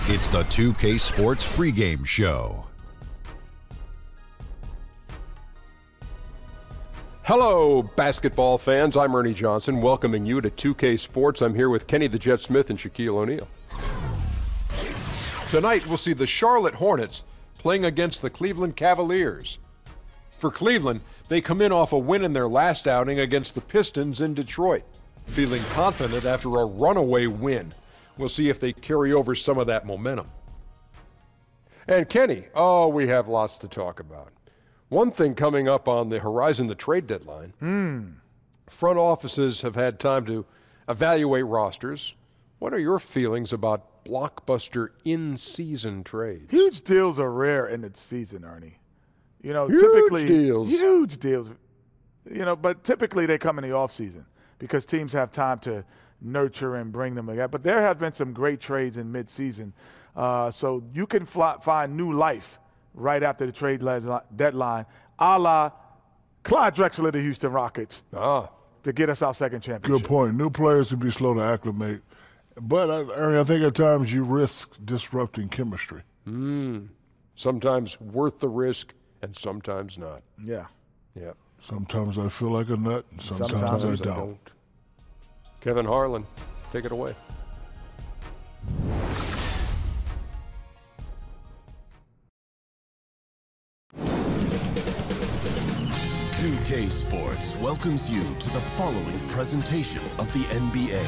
It's the 2K Sports pregame show. Hello, basketball fans. I'm Ernie Johnson, welcoming you to 2K Sports. I'm here with Kenny the Jet Smith and Shaquille O'Neal. Tonight, we'll see the Charlotte Hornets playing against the Cleveland Cavaliers. For Cleveland, they come in off a win in their last outing against the Pistons in Detroit, feeling confident after a runaway win. We'll see if they carry over some of that momentum. And Kenny, we have lots to talk about. One thing coming up on the horizon, the trade deadline. Front offices have had time to evaluate rosters. What are your feelings about blockbuster in-season trades? Huge deals are rare in the season, Ernie. You know, Huge deals. You know, but typically they come in the offseason because teams have time to nurture and bring them together. But there have been some great trades in midseason. So you can find new life right after the trade deadline, a la Clyde Drexler of the Houston Rockets, to get us our second championship. Good point. New players would be slow to acclimate. But, Ernie, I think at times you risk disrupting chemistry. Sometimes worth the risk and sometimes not. Yeah. Sometimes I feel like a nut and sometimes I don't. Kevin Harlan, take it away. K Sports welcomes you to the following presentation of the NBA.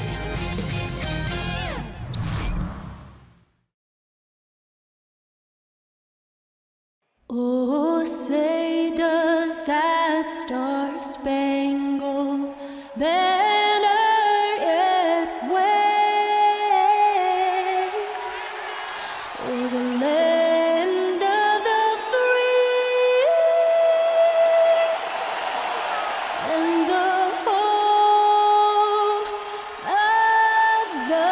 Oh, say does that star-spangled banner yet wave o'er the land of the free and the home of the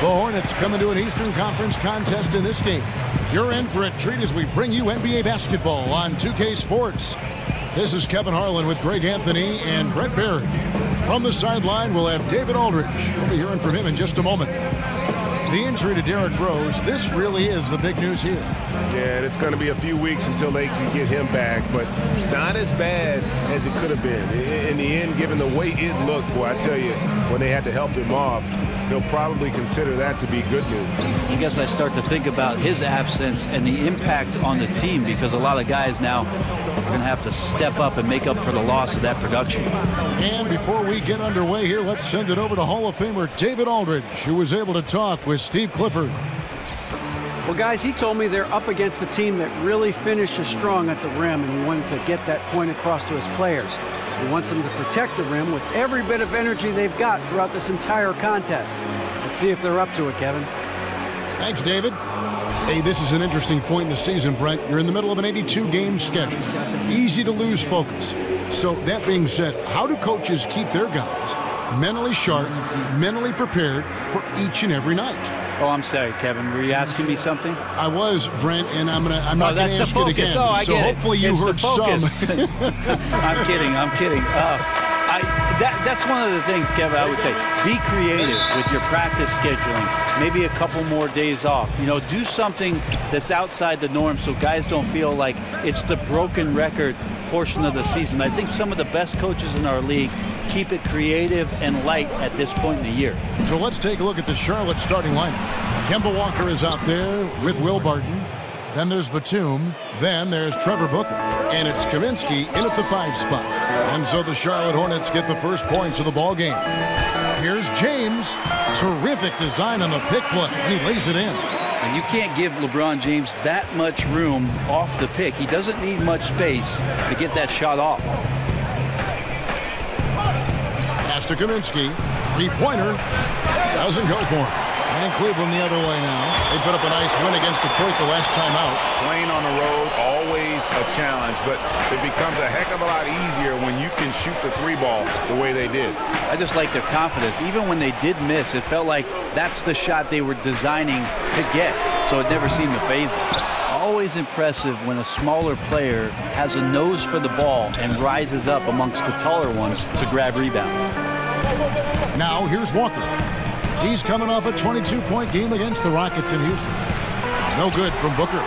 The Hornets come into an Eastern Conference contest in this game. You're in for a treat as we bring you NBA basketball on 2K Sports. This is Kevin Harlan with Greg Anthony and Brent Barry. From the sideline, we'll have David Aldridge. We'll be hearing from him in just a moment. The injury to Derrick Rose, this really is the big news here. Yeah, it's going to be a few weeks until they can get him back, but not as bad as it could have been. In the end, given the way it looked, boy, I tell you, when they had to help him off, they'll probably consider that to be good news. I guess I start to think about his absence and the impact on the team, because a lot of guys now are going to have to step up and make up for the loss of that production. And before we get underway here, let's send it over to Hall of Famer David Aldridge, who was able to talk with Steve Clifford. Well, guys, he told me they're up against a team that really finishes strong at the rim, and he wanted to get that point across to his players. He wants them to protect the rim with every bit of energy they've got throughout this entire contest. Let's see if they're up to it, Kevin. Thanks, David. Hey, this is an interesting point in the season, Brent. You're in the middle of an 82-game schedule. Easy to lose focus. So that being said, how do coaches keep their guys mentally sharp, mentally prepared for each and every night? Oh, I'm sorry, Kevin. Were you asking me something? I was, Brent, and I'm not going to ask it again. Oh, I so get hopefully it. you It's heard some. I'm kidding. That's one of the things, Kevin, I would say. Be creative with your practice scheduling. Maybe a couple more days off. You know, do something that's outside the norm so guys don't feel like it's the broken record portion of the season. I think some of the best coaches in our league keep it creative and light at this point in the year. So let's take a look at the Charlotte starting lineup. Kemba Walker is out there with Will Barton. Then there's Batum. Then there's Trevor Booker. And it's Kaminsky in at the 5 spot. And so the Charlotte Hornets get the first points of the ball game. Here's James. Terrific design on the pick play, and he lays it in. And you can't give LeBron James that much room off the pick. He doesn't need much space to get that shot off. Pass to Kaminsky. Three-pointer. Doesn't go for him. And Cleveland the other way now. They put up a nice win against Detroit the last time out. Playing on the road, always a challenge, but it becomes a heck of a lot easier when you can shoot the 3-ball the way they did. I just like their confidence. Even when they did miss, it felt like that's the shot they were designing to get. so it never seemed to faze him. Always impressive when a smaller player has a nose for the ball and rises up amongst the taller ones to grab rebounds. Now here's Walker. He's coming off a 22-point game against the Rockets in Houston. No good from Booker.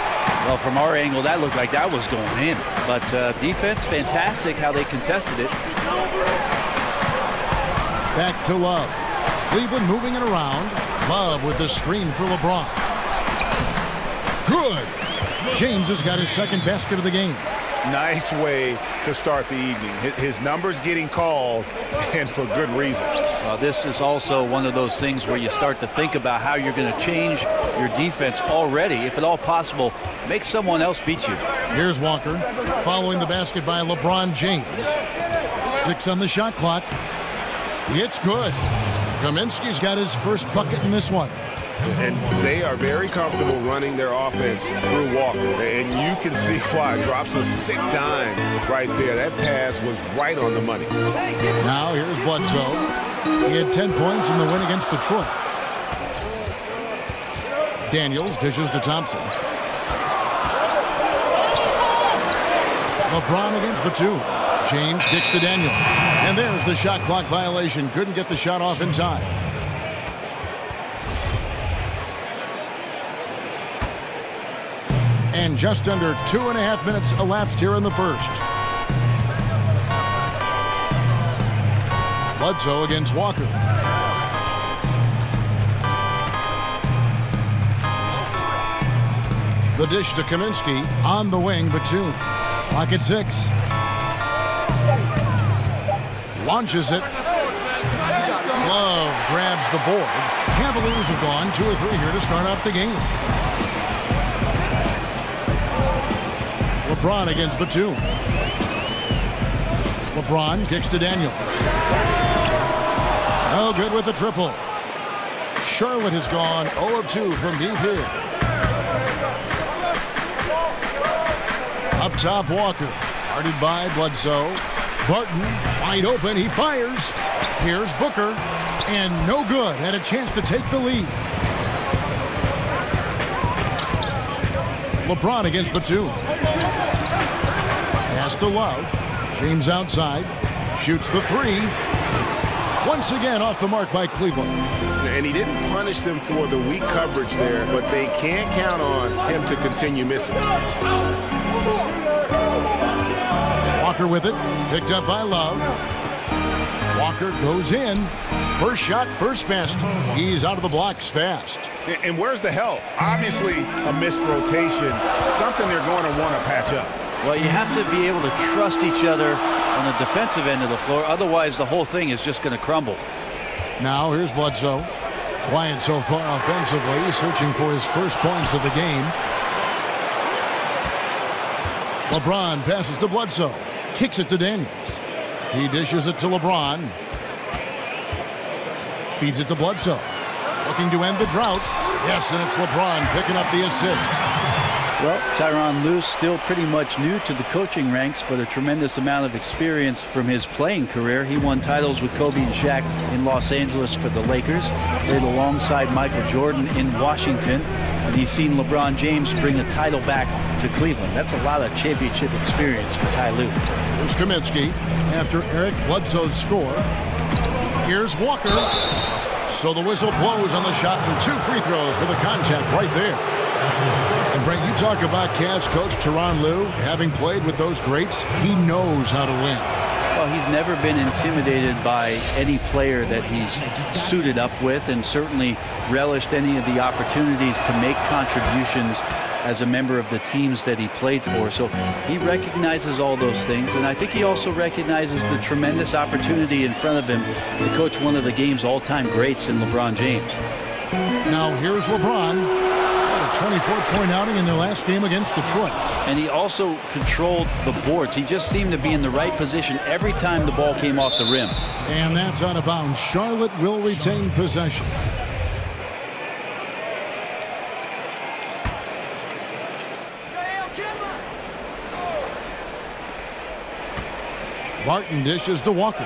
Well, from our angle, that looked like that was going in. But defense, fantastic how they contested it. Back to Love. Cleveland moving it around. Love with the screen for LeBron. Good. James has got his second basket of the game. Nice way to start the evening. His numbers getting calls, and for good reason. This is also one of those things where you start to think about how you're going to change your defense already. If at all possible, make someone else beat you. Here's Walker following the basket by LeBron James. 6 on the shot clock. It's good. Kaminsky's got his first bucket in this one. And they are very comfortable running their offense through Walker. And you can see why. Drops a sick dime right there. That pass was right on the money. Now here's Bledsoe. He had 10 points in the win against Detroit. Daniels dishes to Thompson. LeBron against Batum. James kicks to Daniels. And there's the shot clock violation. Couldn't get the shot off in time. And just under 2.5 minutes elapsed here in the first. Bledsoe against Walker. The dish to Kaminsky on the wing, Batum. Clock at 6. Launches it. Love grabs the board. Cavaliers have gone 2 or 3 here to start out the game. LeBron against Batum. LeBron kicks to Daniels. No good with the triple. Charlotte has gone 0 of 2 from deep here. Up top, Walker. Guarded by Bledsoe. Barton wide open. He fires. Here's Booker. And no good. Had a chance to take the lead. LeBron against Batum. Pass to Love. James outside. Shoots the 3. Once again off the mark by Cleveland. And he didn't punish them for the weak coverage there, but they can't count on him to continue missing. Walker with it. Picked up by Love. Walker goes in. First shot, first basket. He's out of the blocks fast. And where's the help? Obviously a missed rotation. Something they're going to want to patch up. Well, you have to be able to trust each other on the defensive end of the floor. Otherwise, the whole thing is just going to crumble. Now here's Bledsoe. Quiet so far offensively, searching for his first points of the game. LeBron passes to Bledsoe. Kicks it to Daniels. He dishes it to LeBron. Feeds it to Bledsoe. Looking to end the drought. Yes, and it's LeBron picking up the assist. Well, Tyronn Lue still pretty much new to the coaching ranks, but a tremendous amount of experience from his playing career. He won titles with Kobe and Shaq in Los Angeles for the Lakers, played alongside Michael Jordan in Washington, and he's seen LeBron James bring a title back to Cleveland. That's a lot of championship experience for Ty Lue. Here's Kaminsky after Eric Bledsoe's score. Here's Walker. So the whistle blows on the shot and 2 free throws for the contact right there. And Brent, you talk about Cavs coach Tyronn Lue, having played with those greats, he knows how to win. Well, he's never been intimidated by any player that he's suited up with, and certainly relished any of the opportunities to make contributions as a member of the teams that he played for. So he recognizes all those things, and I think he also recognizes the tremendous opportunity in front of him to coach one of the game's all-time greats in LeBron James. Now here's LeBron. 24-point outing in their last game against Detroit. And he also controlled the boards. He just seemed to be in the right position every time the ball came off the rim. And that's out of bounds. Charlotte will retain possession. Barton dishes to Walker.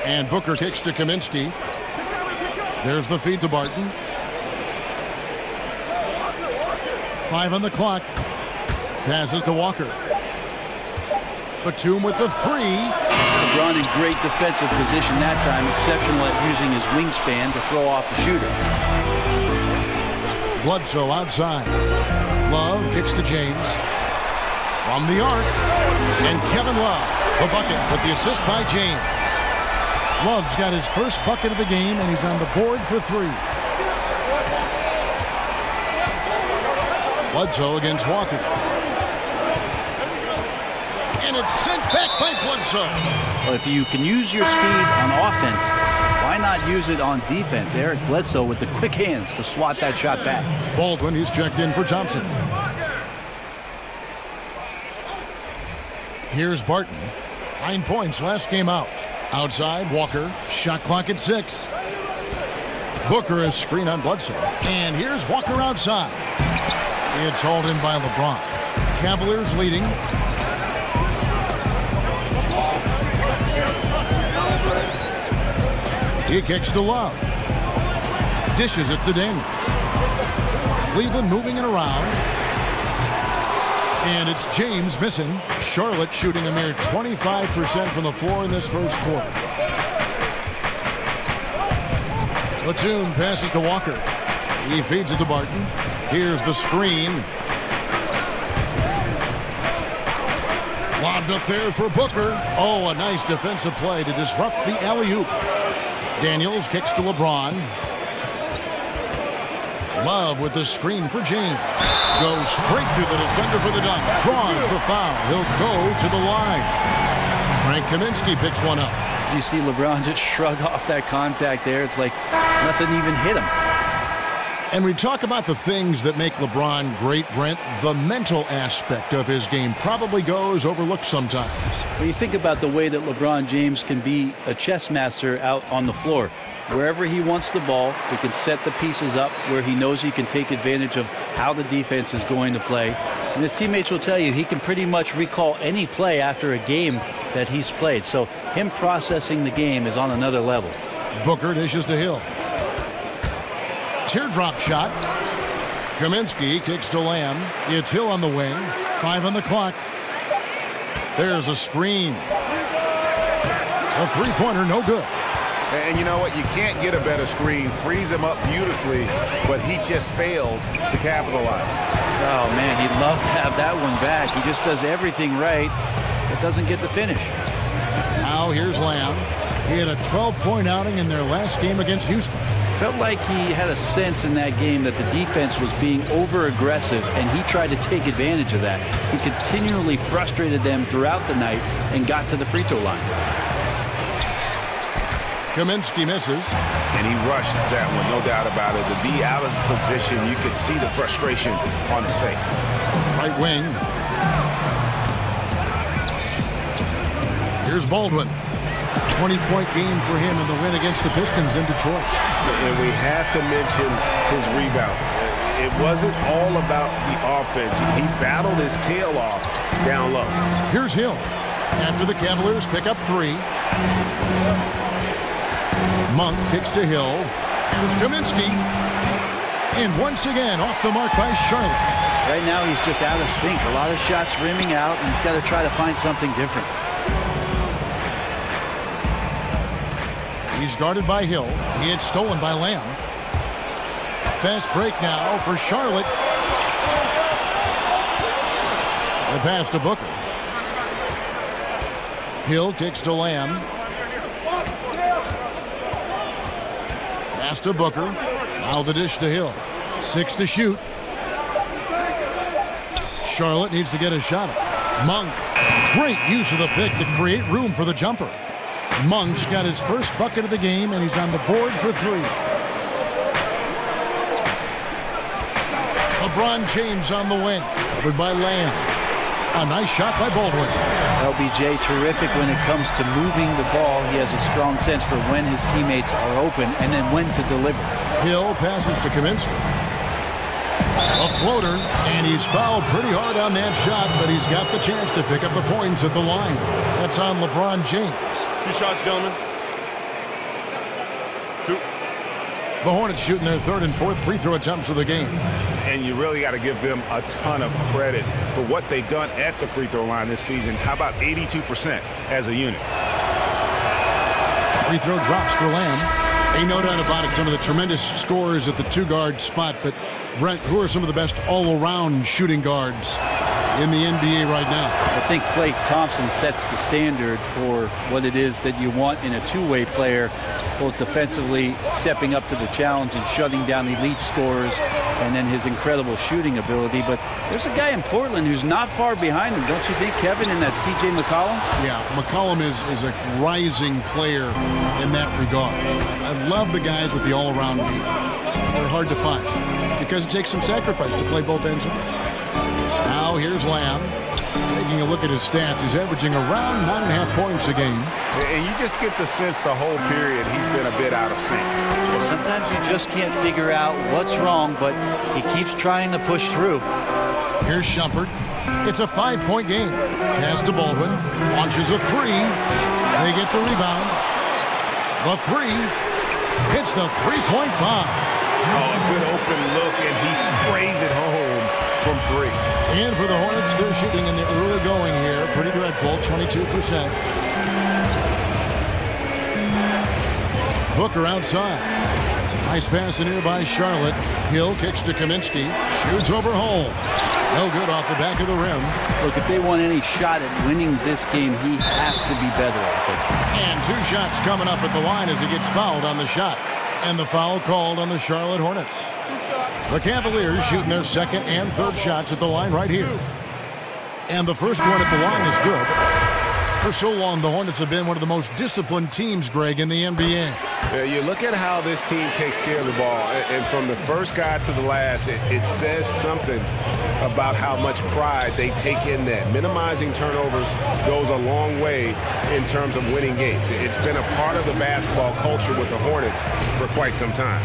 And Booker kicks to Kaminsky. There's the feed to Barton. 5 on the clock. Passes to Walker. Batum with the 3. LeBron in great defensive position that time. Exceptional at using his wingspan to throw off the shooter. Bledsoe outside. Love kicks to James. From the arc. And Kevin Love, the bucket with the assist by James. Love's got his first bucket of the game, and he's on the board for 3. Bledsoe against Walker. And it's sent back by Bledsoe. Well, if you can use your speed on offense, why not use it on defense? Eric Bledsoe with the quick hands to swat that shot back. Baldwin, he's checked in for Thompson. Here's Barton. 9 points last game out. Outside, Walker. Shot clock at 6. Booker is screen on Bledsoe. And here's Walker outside. It's hauled in by LeBron. Cavaliers leading. He kicks to Love. Dishes it to Daniels. Cleveland moving it around. And it's James missing. Charlotte shooting a mere 25% from the floor in this first quarter. Batum passes to Walker. He feeds it to Barton. Here's the screen. Lobbed up there for Booker. Oh, a nice defensive play to disrupt the alley-oop. Daniels kicks to LeBron. Love with the screen for James. Goes straight through the defender for the dunk. Draws the foul. He'll go to the line. Frank Kaminsky picks one up. You see LeBron just shrug off that contact there. It's like nothing even hit him. And we talk about the things that make LeBron great, Brent. The mental aspect of his game probably goes overlooked sometimes. When you think about the way that LeBron James can be a chess master out on the floor, wherever he wants the ball, he can set the pieces up where he knows he can take advantage of how the defense is going to play. And his teammates will tell you he can pretty much recall any play after a game that he's played. So him processing the game is on another level. Booker dishes to Hill. Teardrop shot. Kaminsky kicks to Lamb. It's Hill on the wing. 5 on the clock. There's a screen. A three-pointer, no good. And you know what? You can't get a better screen. Frees him up beautifully, but he just fails to capitalize. Oh, man, he'd love to have that one back. He just does everything right, but doesn't get the finish. Now here's Lamb. He had a 12-point outing in their last game against Houston. Felt like he had a sense in that game that the defense was being over-aggressive, and he tried to take advantage of that. He continually frustrated them throughout the night and got to the free throw line. Kaminsky misses. And he rushed that one, no doubt about it. To be out of position, you could see the frustration on his face. Right wing. Here's Baldwin. A 20-point game for him in the win against the Pistons in Detroit. And we have to mention his rebound. It wasn't all about the offense. He battled his tail off down low. Here's Hill. After the Cavaliers pick up 3. Monk kicks to Hill. Here's Kaminsky. And once again, off the mark by Charlotte. Right now, he's just out of sync. A lot of shots rimming out, and he's got to try to find something different. He's guarded by Hill. He had stolen by Lamb. Fast break now for Charlotte. The pass to Booker. Hill kicks to Lamb. Pass to Booker. Now the dish to Hill. 6 to shoot. Charlotte needs to get a shot up. Monk. Great use of the pick to create room for the jumper. Monk's got his first bucket of the game, and he's on the board for 3. LeBron James on the wing. Covered by Lamb. A nice shot by Baldwin. LBJ terrific when it comes to moving the ball. He has a strong sense for when his teammates are open and then when to deliver. Hill passes to Kaminsky. A floater, and he's fouled pretty hard on that shot, but he's got the chance to pick up the points at the line. That's on LeBron James. 2 shots, gentlemen. 2. The Hornets shooting their 3rd and 4th free throw attempts of the game. And you really got to give them a ton of credit for what they've done at the free throw line this season. How about 82% as a unit? Free throw drops for Lamb. Ain't no doubt about it, some of the tremendous scorers at the two-guard spot. But, Brent, who are some of the best all-around shooting guards in the NBA right now? I think Klay Thompson sets the standard for what it is that you want in a two-way player, both defensively stepping up to the challenge and shutting down elite scorers, and then his incredible shooting ability. But there's a guy in Portland who's not far behind him, don't you think, Kevin, in that C.J. McCollum? Yeah, McCollum is a rising player in that regard. I love the guys with the all-around game. They're hard to find because it takes some sacrifice to play both ends of it. Now here's Lamb. Taking a look at his stats, he's averaging around 9.5 points a game. And you just get the sense the whole period he's been a bit out of sync. Well, sometimes you just can't figure out what's wrong, but he keeps trying to push through. Here's Shumpert. It's a 5-point game. Pass to Baldwin. Launches a three. They get the rebound. The three. Hits the three-point bomb. Oh, a good open look, and he sprays it home from three. And for the Hornets, they're shooting in the early going here. Pretty dreadful, 22%. Booker outside. Nice pass in here by Charlotte. Hill kicks to Kaminsky. Shoots over Holmes. No good off the back of the rim. Look, if they want any shot at winning this game, he has to be better at it. And two shots coming up at the line as he gets fouled on the shot. And the foul called on the Charlotte Hornets. The Cavaliers shooting their second and third shots at the line right here. And the first one at the line is good. For so long, the Hornets have been one of the most disciplined teams, Greg, in the NBA. Yeah, you look at how this team takes care of the ball, and from the first guy to the last, it says something about how much pride they take in that. Minimizing turnovers goes a long way in terms of winning games. It's been a part of the basketball culture with the Hornets for quite some time.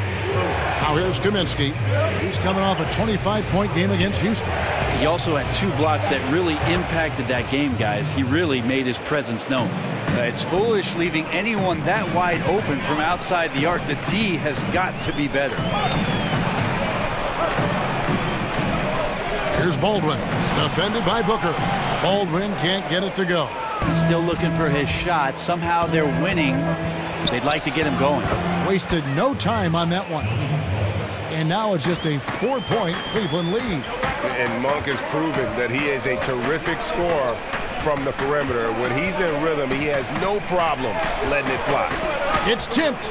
Now here's Kaminsky. He's coming off a 25-point game against Houston. He also had two blocks that really impacted that game, guys. He really made his presence known. It's foolish leaving anyone that wide open from outside the arc. The D has got to be better. Here's Baldwin, defended by Booker. Baldwin can't get it to go. He's still looking for his shot. Somehow they're winning. They'd like to get him going. Wasted no time on that one. And now it's just a 4-point Cleveland lead. And Monk has proven that he is a terrific scorer from the perimeter. When he's in rhythm, he has no problem letting it fly. It's tipped.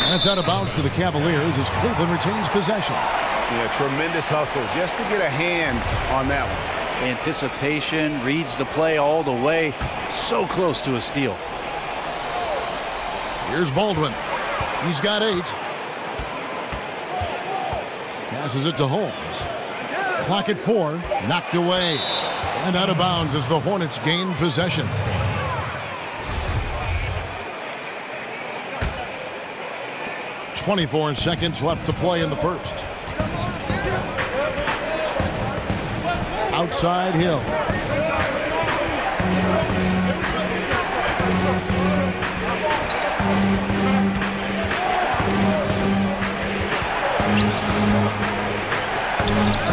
That's out of bounds to the Cavaliers as Cleveland retains possession. Yeah, tremendous hustle just to get a hand on that one. Anticipation, reads the play all the way. So close to a steal. Here's Baldwin. He's got 8. Passes it to Holmes. Clock at 4. Knocked away. And out of bounds as the Hornets gain possession. "24 seconds left to play in the first. Outside Hill.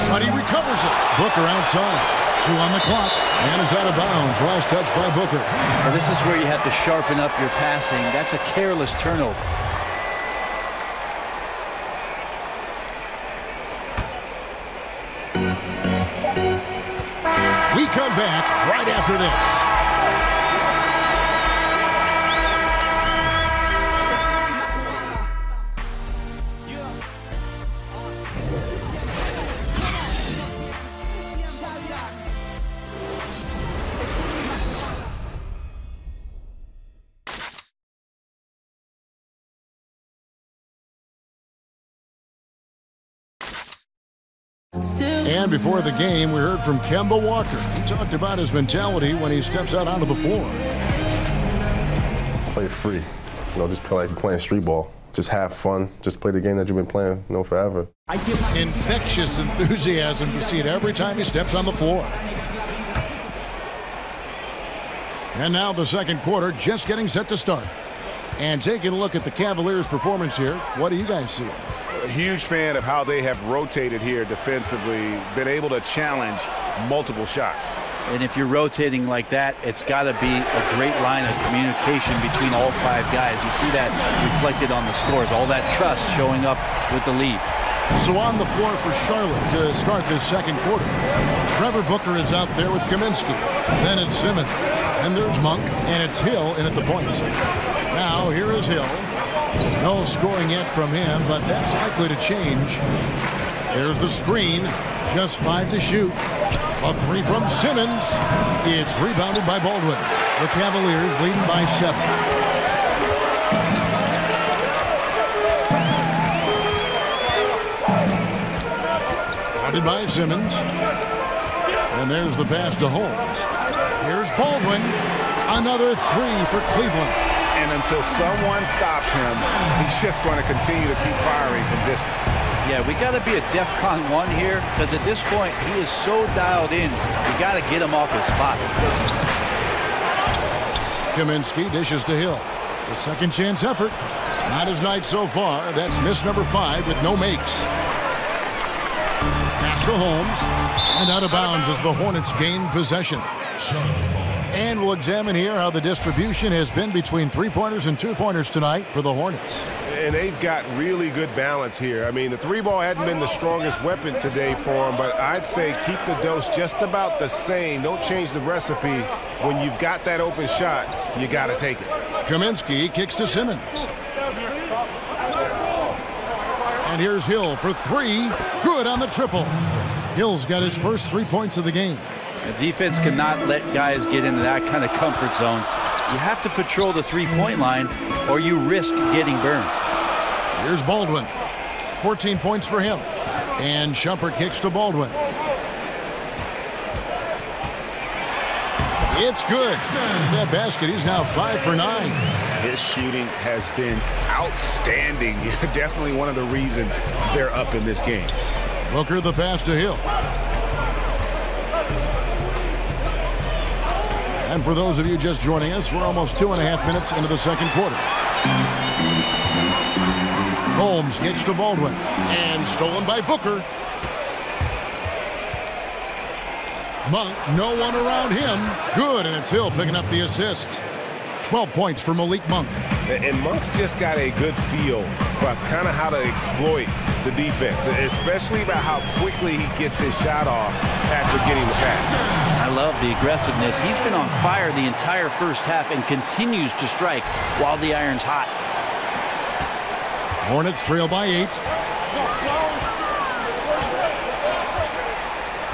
But he recovers it. Booker outside. 2 on the clock. And it's out of bounds. Last touch by Booker. Well, this is where you have to sharpen up your passing. That's a careless turnover. We come back right after this. And before the game, we heard from Kemba Walker. He talked about his mentality when he steps out onto the floor. Play free. Just play like you're playing street ball. Just have fun. Just play the game that you've been playing, forever. Infectious enthusiasm. You see it every time he steps on the floor. And now the second quarter just getting set to start. And taking a look at the Cavaliers' performance here, what do you guys see? a huge fan of how they have rotated here defensively, been able to challenge multiple shots. And if you're rotating like that, it's got to be a great line of communication between all 5 guys. You see that reflected on the scores, all that trust showing up with the lead. So on the floor for Charlotte to start this second quarter, Trevor Booker is out there with Kaminsky. Then it's Simmons. Then there's Monk, and it's Hill in at the point. Now here is Hill. No scoring yet from him, but that's likely to change. There's the screen. Just 5 to shoot. A 3 from Simmons. It's rebounded by Baldwin. The Cavaliers leading by 7. Guarded by Simmons. And there's the pass to Holmes. Here's Baldwin. Another 3 for Cleveland. And until someone stops him, he's just going to continue to keep firing from distance. Yeah, we got to be a DEFCON 1 here, because at this point, he is so dialed in, you got to get him off his spots. Kaminsky dishes to Hill. The second chance effort. Not his night so far. That's miss number 5 with no makes. Pass to Holmes. And out of bounds as the Hornets gain possession. And we'll examine here how the distribution has been between 3-pointers and 2-pointers tonight for the Hornets. And they've got really good balance here. I mean, the 3-ball hadn't been the strongest weapon today for them, but I'd say keep the dose just about the same. Don't change the recipe. When you've got that open shot, you got to take it. Kaminsky kicks to Simmons. And here's Hill for 3. Good on the triple. Hill's got his first 3 points of the game. The defense cannot let guys get into that kind of comfort zone. You have to patrol the 3-point line or you risk getting burned. Here's Baldwin. 14 points for him. And Shumpert kicks to Baldwin. It's good. That basket, he's now 5 for 9. His shooting has been outstanding. Definitely one of the reasons they're up in this game. Booker the pass to Hill. And for those of you just joining us, we're almost 2.5 minutes into the second quarter. Holmes kicks to Baldwin. And stolen by Booker. Monk, no one around him. Good, and it's Hill picking up the assist. 12 points for Malik Monk. And Monk's just got a good feel for kind of how to exploit the defense, especially about how quickly he gets his shot off after getting the pass. I love the aggressiveness. He's been on fire the entire first half and continues to strike while the iron's hot. Hornets trail by 8.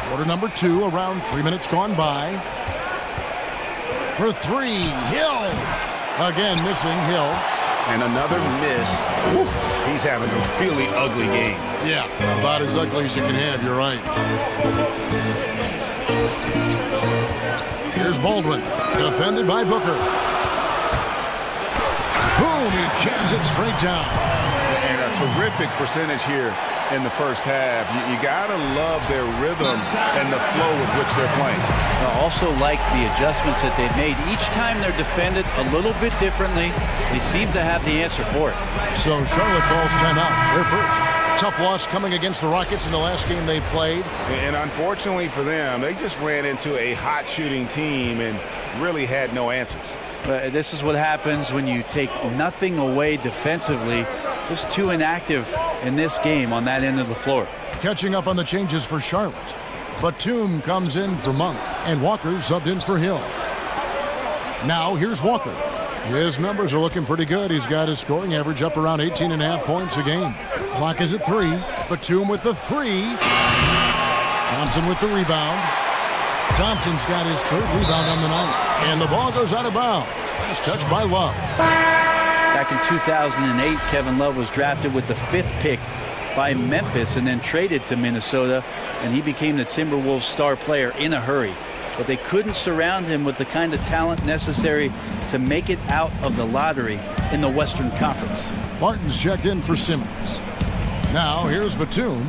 Quarter number 2, around 3 minutes gone by. For 3, Hill. Again, missing Hill. And another miss. Whew. He's having a really ugly game. Yeah, about as ugly as you can have, you're right. Here's Baldwin, defended by Booker. Boom, he jams it straight down. And a terrific percentage here in the first half. You gotta love their rhythm and the flow with which they're playing. I also like the adjustments that they've made. Each time they're defended a little bit differently, they seem to have the answer for it. So Charlotte calls timeout. They're first. Tough loss coming against the Rockets in the last game they played. And unfortunately for them, they just ran into a hot shooting team and really had no answers. But this is what happens when you take nothing away defensively. Just too inactive in this game on that end of the floor. Catching up on the changes for Charlotte. Batum comes in for Monk, and Walker subbed in for Hill. Now here's Walker. His numbers are looking pretty good. He's got his scoring average up around 18.5 points a game. Clock is at 3. Batum with the 3. Thompson with the rebound. Thompson's got his 3rd rebound on the night. And the ball goes out of bounds. Last touch by Love. Back in 2008, Kevin Love was drafted with the 5th pick by Memphis and then traded to Minnesota, and he became the Timberwolves star player in a hurry. But they couldn't surround him with the kind of talent necessary to make it out of the lottery in the Western Conference. Martin's checked in for Simmons. Now here's Batum.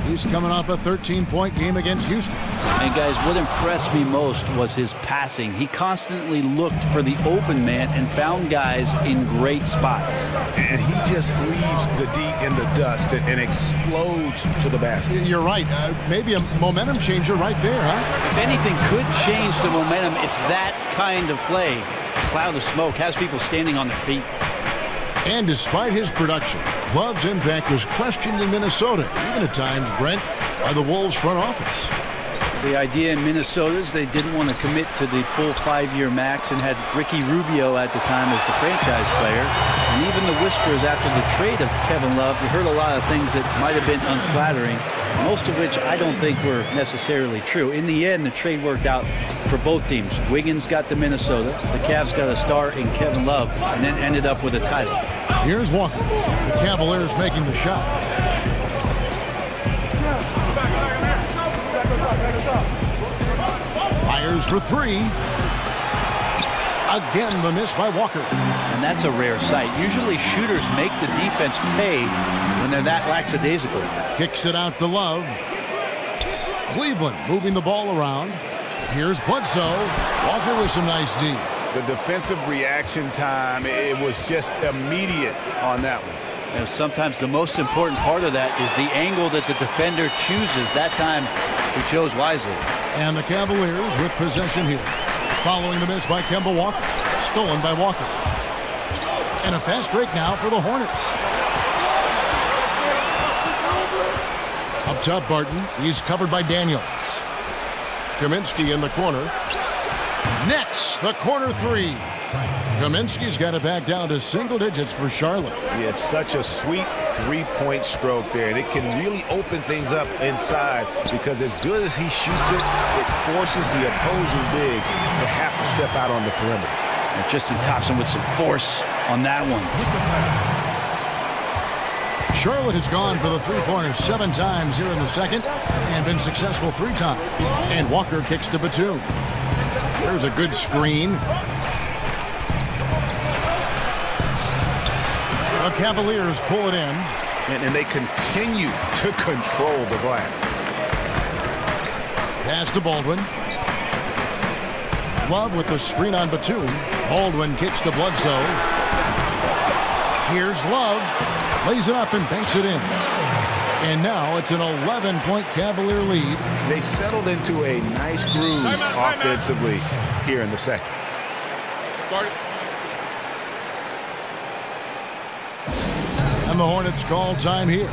He's coming off a 13-point game against Houston. And guys, what impressed me most was his passing. He constantly looked for the open man and found guys in great spots. And he just leaves the D in the dust and explodes to the basket. You're right. Maybe a momentum changer right there, huh? If anything could change the momentum, it's that kind of play. A cloud of smoke has people standing on their feet. And despite his production, Love's impact was questioned in Minnesota, even at times, Brent, by the Wolves front office. The idea in Minnesota is they didn't want to commit to the full 5-year max and had Ricky Rubio at the time as the franchise player. And even the whispers after the trade of Kevin Love, you heard a lot of things that might have been unflattering, most of which I don't think were necessarily true. In the end, the trade worked out for both teams. Wiggins got to Minnesota, the Cavs got a star in Kevin Love, and then ended up with a title. Here's Walker. The Cavaliers making the shot. Fires for three. Again, the miss by Walker. And that's a rare sight. Usually shooters make the defense pay when they're that lackadaisical. Kicks it out to Love. Cleveland moving the ball around. Here's Bledsoe. Walker with some nice D. The defensive reaction time, it was just immediate on that one. And sometimes the most important part of that is the angle that the defender chooses. That time, he chose wisely. And the Cavaliers with possession here. Following the miss by Kemba Walker. Stolen by Walker. And a fast break now for the Hornets. Up top, Barton. He's covered by Daniels. Kaminsky in the corner. Nets, the corner three. Kaminsky's got it back down to single digits for Charlotte. Yeah, it's such a sweet three-point stroke there, and it can really open things up inside because as good as he shoots it, it forces the opposing bigs to have to step out on the perimeter. And Tristan Thompson with some force on that one. Charlotte has gone for the three-pointer 7 times here in the second and been successful 3 times. And Walker kicks to Batum. There's a good screen. The Cavaliers pull it in. And they continue to control the glass. Pass to Baldwin. Love with the screen on Batum. Baldwin kicks to Bledsoe. Here's Love. Lays it up and banks it in. And now it's an 11-point Cavalier lead. They've settled into a nice groove offensively here in the second. And the Hornets call time here.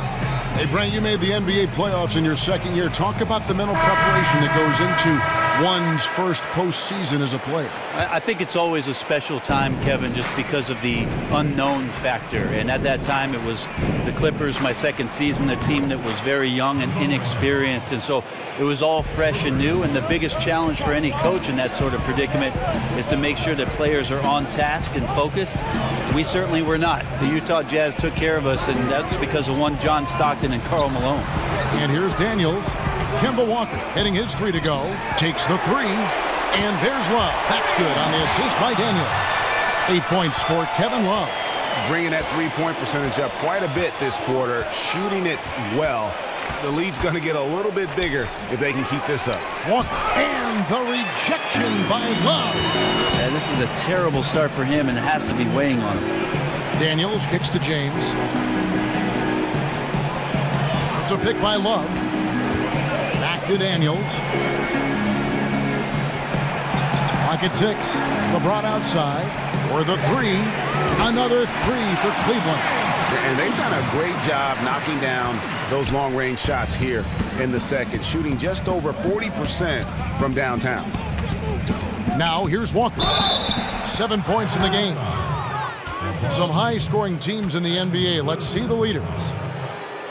Hey, Brent, you made the NBA playoffs in your second year. Talk about the mental preparation that goes into one's first postseason as a player. I think it's always a special time, Kevin, just because of the unknown factor. And at that time, it was the Clippers, my second season, a team that was very young and inexperienced. And so it was all fresh and new. And the biggest challenge for any coach in that sort of predicament is to make sure that players are on task and focused. We certainly were not. The Utah Jazz took care of us, and that's because of one John Stockton and Karl Malone. And here's Daniels. Kemba Walker hitting his 3 to go. Takes the 3. And there's Love. That's good on the assist by Daniels. 8 points for Kevin Love. Bringing that three-point percentage up quite a bit this quarter. Shooting it well. The lead's going to get a little bit bigger if they can keep this up. Walker. And the rejection by Love. And this is a terrible start for him, and it has to be weighing on him. Daniels kicks to James. It's a pick by Love. Back to Daniels. Clock at 6. LeBron outside. For the 3. Another 3 for Cleveland. And they've done a great job knocking down those long-range shots here in the second, shooting just over 40% from downtown. Now here's Walker. 7 points in the game. Some high-scoring teams in the NBA. Let's see the leaders.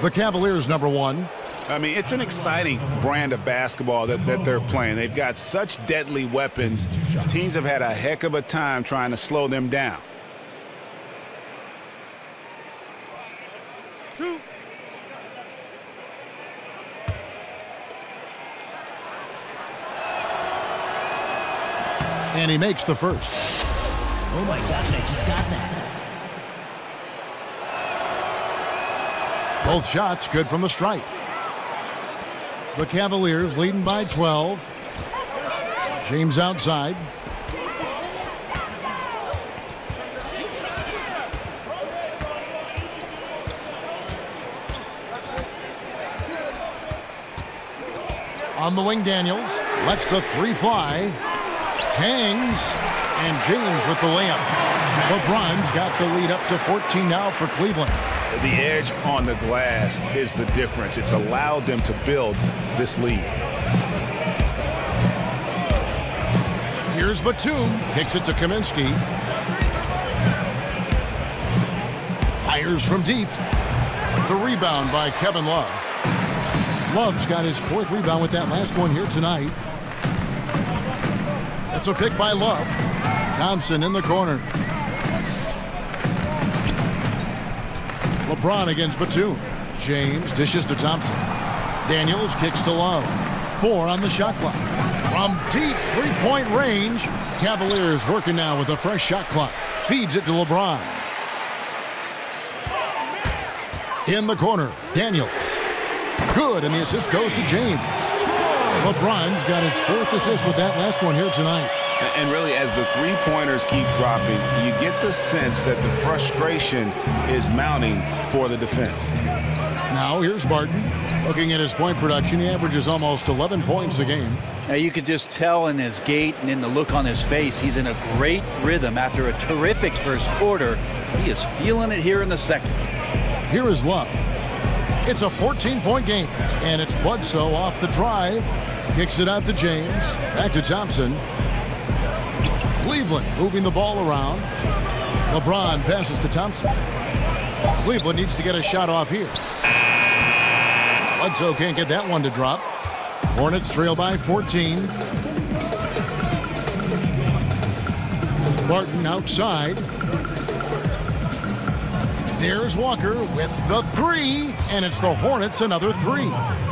The Cavaliers, number 1. I mean, it's an exciting brand of basketball that they're playing. They've got such deadly weapons. Teams have had a heck of a time trying to slow them down. 2. And he makes the first. Oh my gosh, I just got that. Both shots good from the stripe. The Cavaliers leading by 12. James outside. On the wing, Daniels lets the three fly. Hangs. And James with the layup. LeBron's got the lead up to 14 now for Cleveland. The edge on the glass is the difference. It's allowed them to build this lead. Here's Batum. Kicks it to Kaminsky. Fires from deep. The rebound by Kevin Love. Love's got his 4th rebound with that last one here tonight. That's a pick by Love. Thompson in the corner. LeBron against Batum. James dishes to Thompson. Daniels kicks to Love. 4 on the shot clock. From deep three-point range, Cavaliers working now with a fresh shot clock. Feeds it to LeBron. In the corner, Daniels. Good, and the assist goes to James. LeBron's got his 4th assist with that last one here tonight. And really, as the three-pointers keep dropping, you get the sense that the frustration is mounting for the defense. Now here's Barton. Looking at his point production, he averages almost 11 points a game. Now you could just tell in his gait and in the look on his face, he's in a great rhythm after a terrific first quarter. He is feeling it here in the second. Here is Love. It's a 14-point game, and it's Bledsoe off the drive. Kicks it out to James. Back to Thompson. Cleveland moving the ball around. LeBron passes to Thompson. Cleveland needs to get a shot off here. Bledsoe can't get that one to drop. Hornets trail by 14. Barton outside. There's Walker with the 3, and it's the Hornets another 3.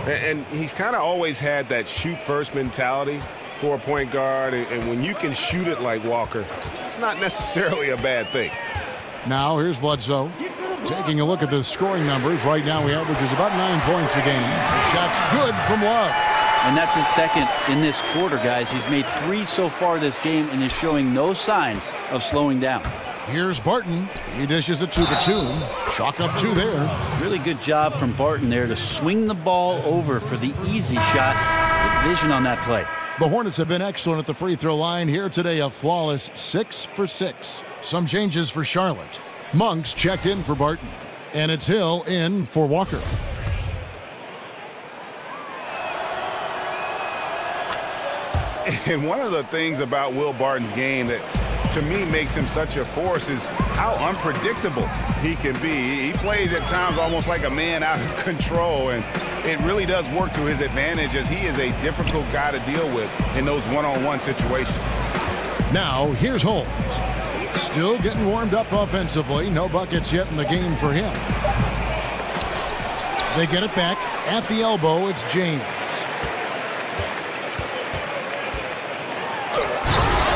And he's kind of always had that shoot-first mentality for a point guard, and when you can shoot it like Walker, it's not necessarily a bad thing. Now here's Bledsoe. Taking a look at the scoring numbers, right now he averages about 9 points a game. Shot's good from Love. And that's his 2nd in this quarter, guys. He's made 3 so far this game and is showing no signs of slowing down. Here's Barton. He dishes it to Batum. Chalk up 2 there. Really good job from Barton there to swing the ball over for the easy shot. Good vision on that play. The Hornets have been excellent at the free throw line here today. A flawless 6 for 6. Some changes for Charlotte. Monk's checked in for Barton. And it's Hill in for Walker. And one of the things about Will Barton's game that to me makes him such a force is how unpredictable he can be. He plays at times almost like a man out of control, and it really does work to his advantage as he is a difficult guy to deal with in those one-on-one situations. Now here's Holmes. Still getting warmed up offensively. No buckets yet in the game for him. They get it back at the elbow. It's James.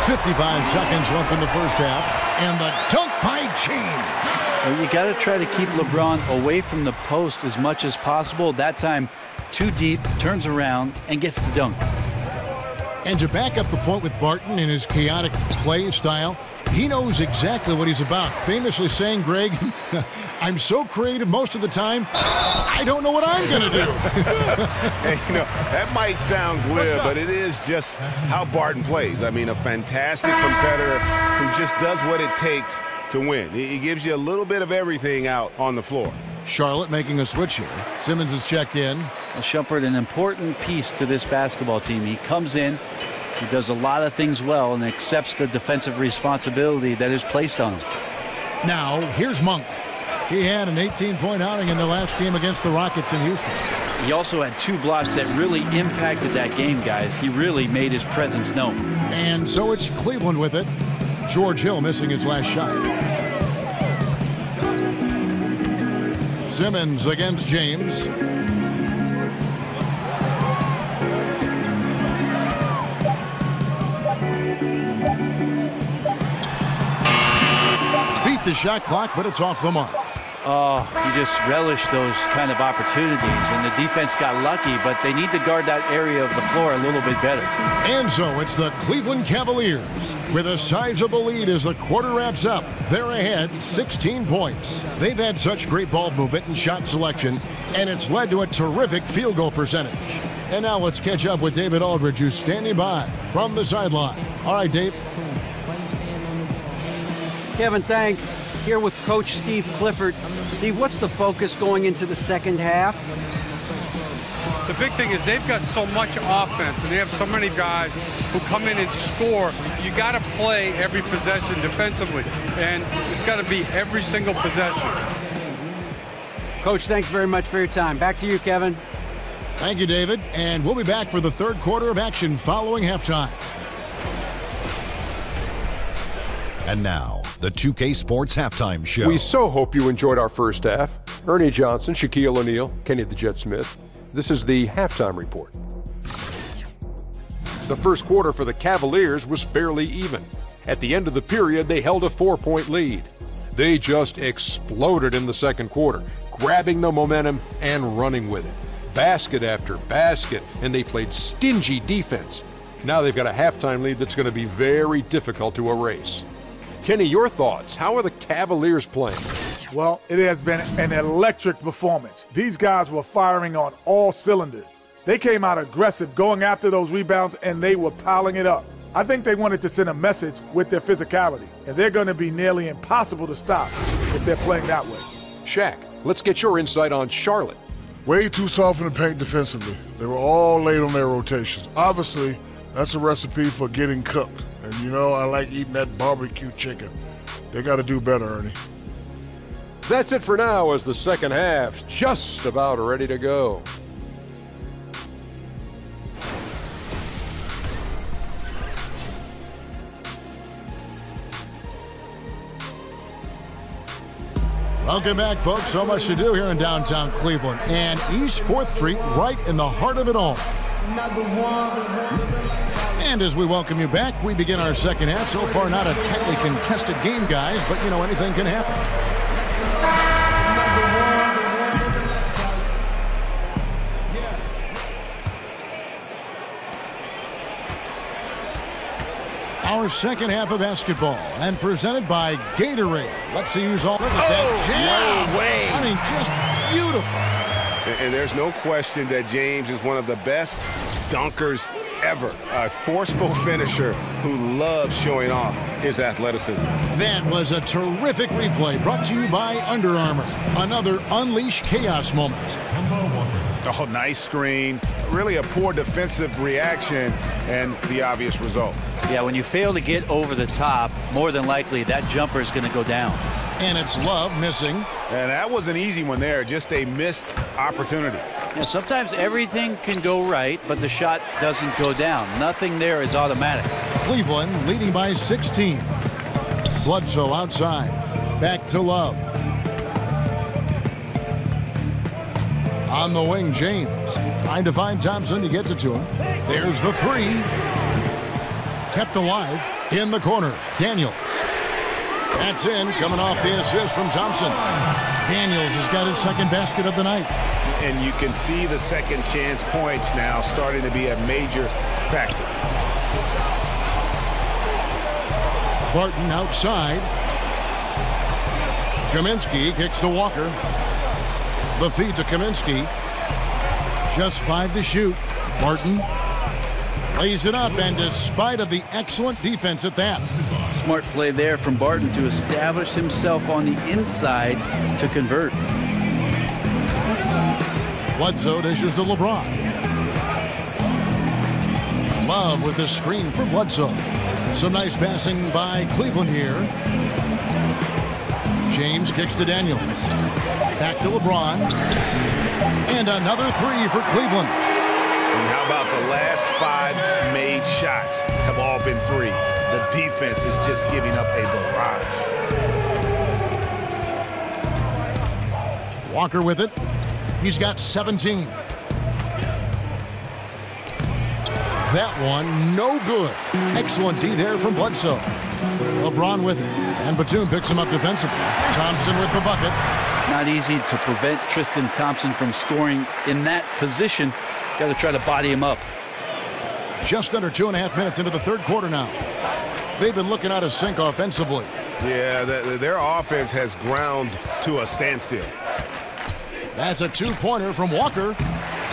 55 seconds left in the first half. And the dunk by James. Well, you got to try to keep LeBron away from the post as much as possible. That time, too deep, turns around, and gets the dunk. And to back up the point with Barton in his chaotic play style, he knows exactly what he's about. Famously saying, Greg, I'm so creative most of the time, I don't know what I'm going to do. Hey, that might sound glib, but it is just how Barton plays. I mean, a fantastic competitor who just does what it takes to win. He gives you a little bit of everything out on the floor. Charlotte making a switch here. Simmons is checked in. Well, Shumpert, an important piece to this basketball team. He comes in, he does a lot of things well, and accepts the defensive responsibility that is placed on him. Now, here's Monk. He had an 18-point outing in the last game against the Rockets in Houston. He also had 2 blocks that really impacted that game, guys. He really made his presence known. And so it's Cleveland with it. George Hill missing his last shot. Simmons against James. Beat the shot clock, but it's off the mark. Oh, you just relish those kind of opportunities, and the defense got lucky, but they need to guard that area of the floor a little bit better. And so it's the Cleveland Cavaliers with a sizable lead as the quarter wraps up. They're ahead 16 points. They've had such great ball movement and shot selection, and it's led to a terrific field goal percentage. And now let's catch up with David Aldridge, who's standing by from the sideline. All right, Dave. Kevin, thanks. Here with Coach Steve Clifford. Steve, what's the focus going into the second half? The big thing is they've got so much offense, and they have so many guys who come in and score. You got to play every possession defensively, and it's got to be every single possession. Coach, thanks very much for your time. Back to you, Kevin. Thank you, David. And we'll be back for the third quarter of action following halftime. And now, the 2K Sports Halftime Show. We so hope you enjoyed our first half. Ernie Johnson, Shaquille O'Neal, Kenny the Jet Smith. This is the halftime report. The first quarter for the Cavaliers was fairly even. At the end of the period, they held a 4-point lead. They just exploded in the second quarter, grabbing the momentum and running with it. Basket after basket, and they played stingy defense. Now they've got a halftime lead that's going to be very difficult to erase. Kenny, your thoughts? How are the Cavaliers playing? Well, it has been an electric performance. These guys were firing on all cylinders. They came out aggressive, going after those rebounds, and they were piling it up. I think they wanted to send a message with their physicality, and they're going to be nearly impossible to stop if they're playing that way. Shaq, let's get your insight on Charlotte. Way too soft in the paint defensively. They were all late on their rotations. Obviously, that's a recipe for getting cooked. And you know, I like eating that barbecue chicken. They got to do better, Ernie. That's it for now as the second half's just about ready to go. Welcome back, folks. So much to do here in downtown Cleveland and East 4th Street, right in the heart of it all. And as we welcome you back, we begin our second half. So far, not a tightly contested game, guys, but, you know, anything can happen. Our second half of basketball, and presented by Gatorade. Let's see who's all. Look at that jam. No way. I mean, just beautiful. And there's no question that James is one of the best dunkers ever. A forceful finisher who loves showing off his athleticism. That was a terrific replay brought to you by Under Armour. Another Unleash Chaos moment. Oh, nice screen. Really a poor defensive reaction and the obvious result. Yeah, when you fail to get over the top, more than likely that jumper is going to go down. And it's Love missing. And that was an easy one there, just a missed opportunity. Yeah, sometimes everything can go right, but the shot doesn't go down. Nothing there is automatic. Cleveland leading by 16. Bledsoe outside. Back to Love. On the wing, James. Trying to find Thompson. He gets it to him. There's the three. Kept alive in the corner. Daniels. That's in, coming off the assist from Thompson. Daniels has got his second basket of the night. And you can see the second chance points now starting to be a major factor. Barton outside. Kaminsky kicks to Walker. The feed to Kaminsky. Just 5 to shoot. Barton lays it up, and despite of the excellent defense at that. Smart play there from Barton to establish himself on the inside to convert. Bledsoe dishes to LeBron. Love with the screen for Bledsoe. Some nice passing by Cleveland here. James kicks to Daniels. Back to LeBron. And another three for Cleveland. And how about the last 5 made shots have all been threes? The defense is just giving up a barrage. Walker with it. He's got 17. That one, no good. Excellent D there from Bledsoe. LeBron with it. And Batum picks him up defensively. Thompson with the bucket. Not easy to prevent Tristan Thompson from scoring in that position. Got to try to body him up. Just under 2.5 minutes into the third quarter now. They've been looking out of sync offensively. Yeah, their offense has ground to a standstill. That's a two-pointer from Walker.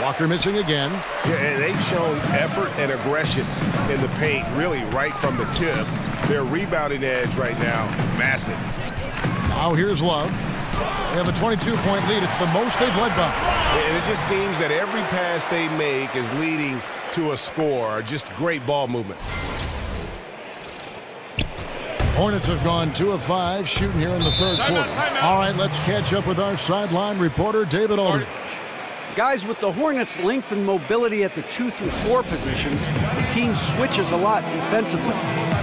Walker missing again. Yeah, and they've shown effort and aggression in the paint, really right from the tip. Their rebounding edge right now, massive. Now here's Love. They have a 22-point lead. It's the most they've led by. And it just seems that every pass they make is leading to a score. Just great ball movement. Hornets have gone 2 of 5 shooting here in the third quarter. All right, let's catch up with our sideline reporter, David Aldridge. Guys, with the Hornets' length and mobility at the 2 through 4 positions, the team switches a lot defensively.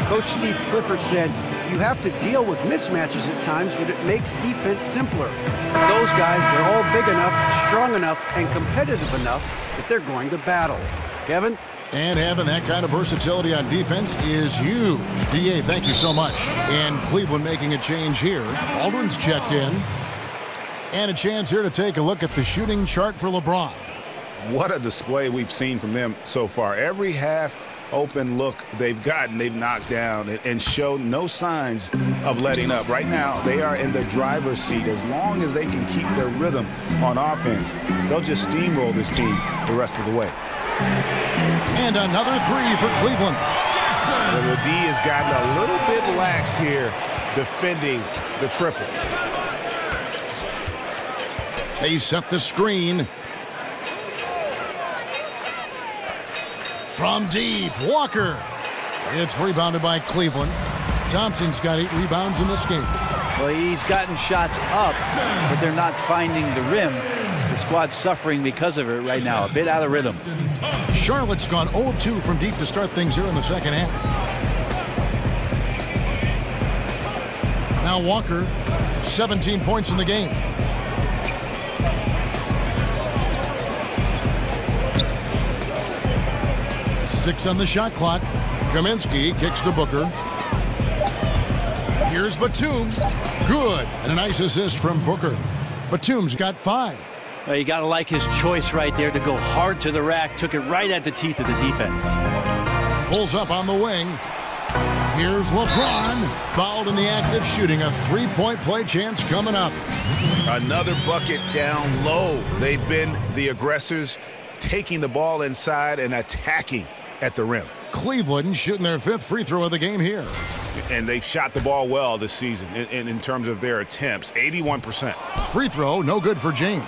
Coach Steve Clifford said, you have to deal with mismatches at times, but it makes defense simpler. Those guys, they're all big enough, strong enough, and competitive enough that they're going to battle. Kevin? And having that kind of versatility on defense is huge. D.A., thank you so much. And Cleveland making a change here. Aldrin's checked in. And a chance here to take a look at the shooting chart for LeBron. What a display we've seen from them so far. Every half open look they've gotten, they've knocked down and showed no signs of letting up. Right now, they are in the driver's seat. As long as they can keep their rhythm on offense, they'll just steamroll this team the rest of the way. And another three for Cleveland. And the D has gotten a little bit laxed here defending the triple. They set the screen. From deep, Walker. It's rebounded by Cleveland. Thompson's got 8 rebounds in this game. Well, he's gotten shots up, but they're not finding the rim. The squad's suffering because of it right now, a bit out of rhythm. Charlotte's gone 0 of 2 from deep to start things here in the second half. Now Walker, 17 points in the game. Six on the shot clock. Kaminsky kicks to Booker. Here's Batum. Good. And a nice assist from Booker. Batum's got 5. Well, you got to like his choice right there to go hard to the rack. Took it right at the teeth of the defense. Pulls up on the wing. Here's LeBron. Fouled in the act of shooting. A 3-point play chance coming up. Another bucket down low. They've been the aggressors, taking the ball inside and attacking at the rim. Cleveland shooting their 5th free throw of the game here. And they've shot the ball well this season in terms of their attempts, 81%. Free throw, no good for James.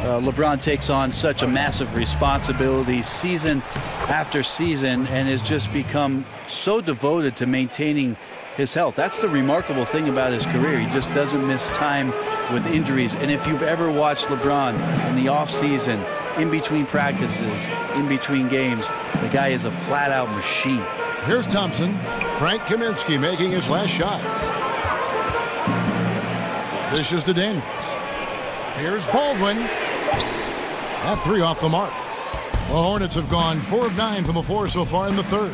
LeBron takes on such a massive responsibility season after season and has just become so devoted to maintaining his health. That's the remarkable thing about his career. He just doesn't miss time with injuries. And if you've ever watched LeBron in the offseason, in between practices, in between games, the guy is a flat-out machine. Here's Thompson. Frank Kaminsky making his last shot. This is to Daniels. Here's Baldwin. That 3 off the mark. The Hornets have gone 4 of 9 from the floor so far in the third.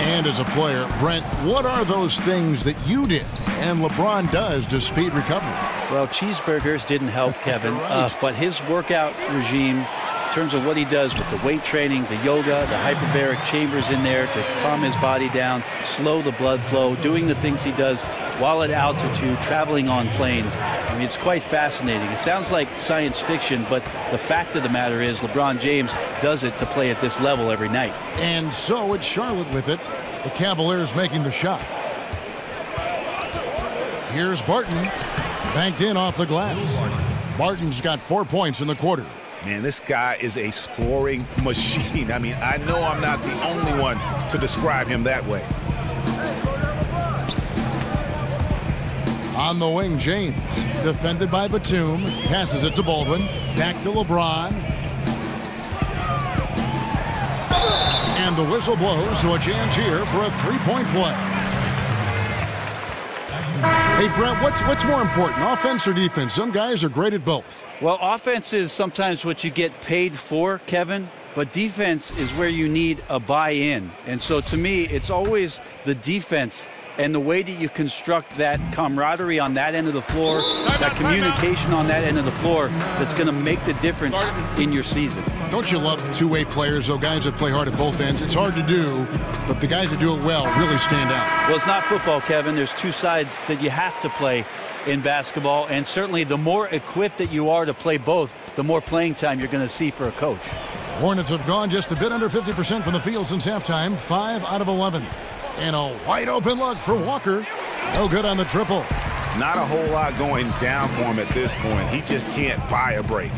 And as a player, Brent, what are those things that you did and LeBron does to speed recovery? Well, cheeseburgers didn't help Kevin, but his workout regime, in terms of what he does with the weight training, the yoga, the hyperbaric chambers in there to calm his body down, slow the blood flow, doing the things he does while at altitude, traveling on planes. I mean, it's quite fascinating. It sounds like science fiction, but the fact of the matter is LeBron James does it to play at this level every night. And so it's Charlotte with it. The Cavaliers making the shot. Here's Barton. Banked in off the glass. Barton's got 4 points in the quarter. Man, this guy is a scoring machine. I mean, I know I'm not the only one to describe him that way. On the wing, James. Defended by Batum. Passes it to Baldwin. Back to LeBron. And the whistle blows, so a chance here for a 3-point play. Hey, Brent, what's more important, offense or defense? Some guys are great at both. Well, offense is sometimes what you get paid for, Kevin, but defense is where you need a buy-in. And so to me, it's always the defense and the way that you construct that camaraderie on that end of the floor, that communication on that end of the floor, that's going to make the difference in your season. Don't you love two-way players, though, guys that play hard at both ends? It's hard to do, but the guys that do it well really stand out. Well, it's not football, Kevin. There's two sides that you have to play in basketball, and certainly the more equipped that you are to play both, the more playing time you're going to see for a coach. Hornets have gone just a bit under 50% from the field since halftime, 5 out of 11. And a wide-open look for Walker. No good on the triple. Not a whole lot going down for him at this point. He just can't buy a break.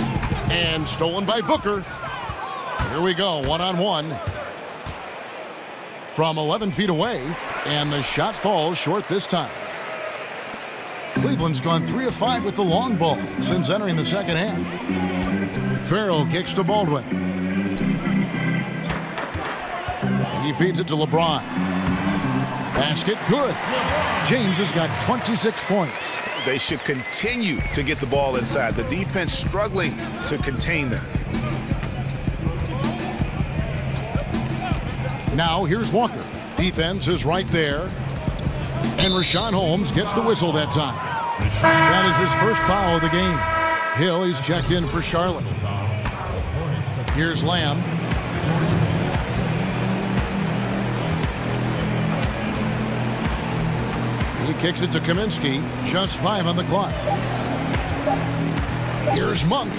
And stolen by Booker. Here we go, one-on-one. From 11 feet away, and the shot falls short this time. Cleveland's gone 3 of 5 with the long ball since entering the second half. Farrell kicks to Baldwin. He feeds it to LeBron. Basket good. James has got 26 points. They should continue to get the ball inside. The defense struggling to contain them. Now here's Walker. Defense is right there. And Rashawn Holmes gets the whistle that time. That is his first foul of the game. Hill, he's checked in for Charlotte. Here's Lamb. He kicks it to Kaminsky. Just 5 on the clock. Here's Monk.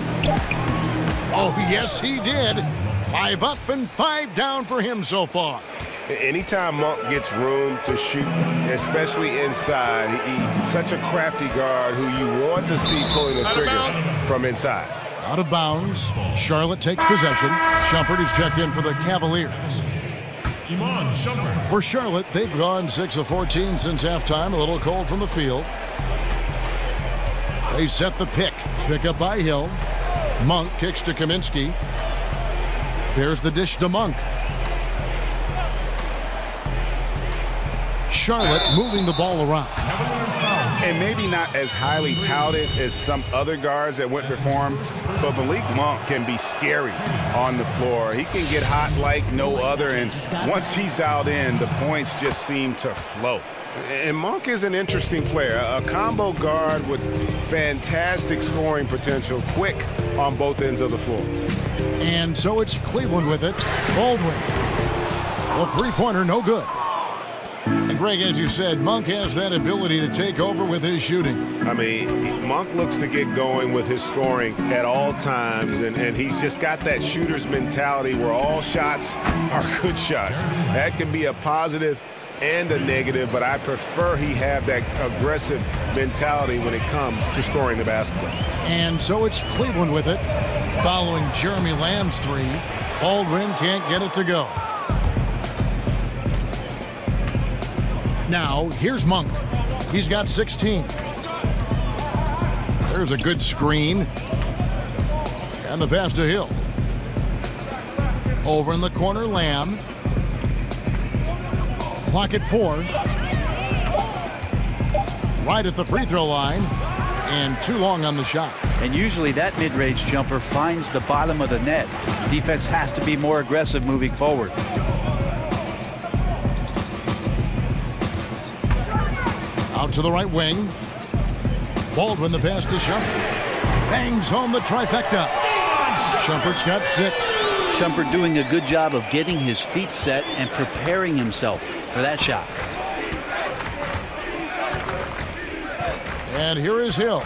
Oh, yes, he did. 5 up and 5 down for him so far. Anytime Monk gets room to shoot, especially inside, he's such a crafty guard who you want to see pulling the trigger from inside. Out of bounds. Charlotte takes possession. Shumpert is checked in for the Cavaliers. For Charlotte, they've gone 6 of 14 since halftime. A little cold from the field. They set the pick. Pick up by Hill. Monk kicks to Kaminsky. There's the dish to Monk. Charlotte moving the ball around. And maybe not as highly touted as some other guards that went before him, but Malik Monk can be scary on the floor. He can get hot like no other, and once he's dialed in, the points just seem to flow. And Monk is an interesting player, a combo guard with fantastic scoring potential, quick on both ends of the floor. And so it's Cleveland with it. Baldwin. The three-pointer, no good. And Greg, as you said, Monk has that ability to take over with his shooting. I mean, Monk looks to get going with his scoring at all times, and he's just got that shooter's mentality where all shots are good shots. That can be a positive and a negative, but I prefer he have that aggressive mentality when it comes to scoring the basketball. And so it's Cleveland with it. Following Jeremy Lamb's three, Baldwin can't get it to go. Now, here's Monk. He's got 16. There's a good screen. And the pass to Hill. Over in the corner, Lamb. Clock at 4. Right at the free throw line. And too long on the shot. And usually that mid-range jumper finds the bottom of the net. Defense has to be more aggressive moving forward. Out to the right wing. Baldwin the pass to Shumpert. Bangs home the trifecta. Shumpert's got 6. Shumpert doing a good job of getting his feet set and preparing himself for that shot. And here is Hill.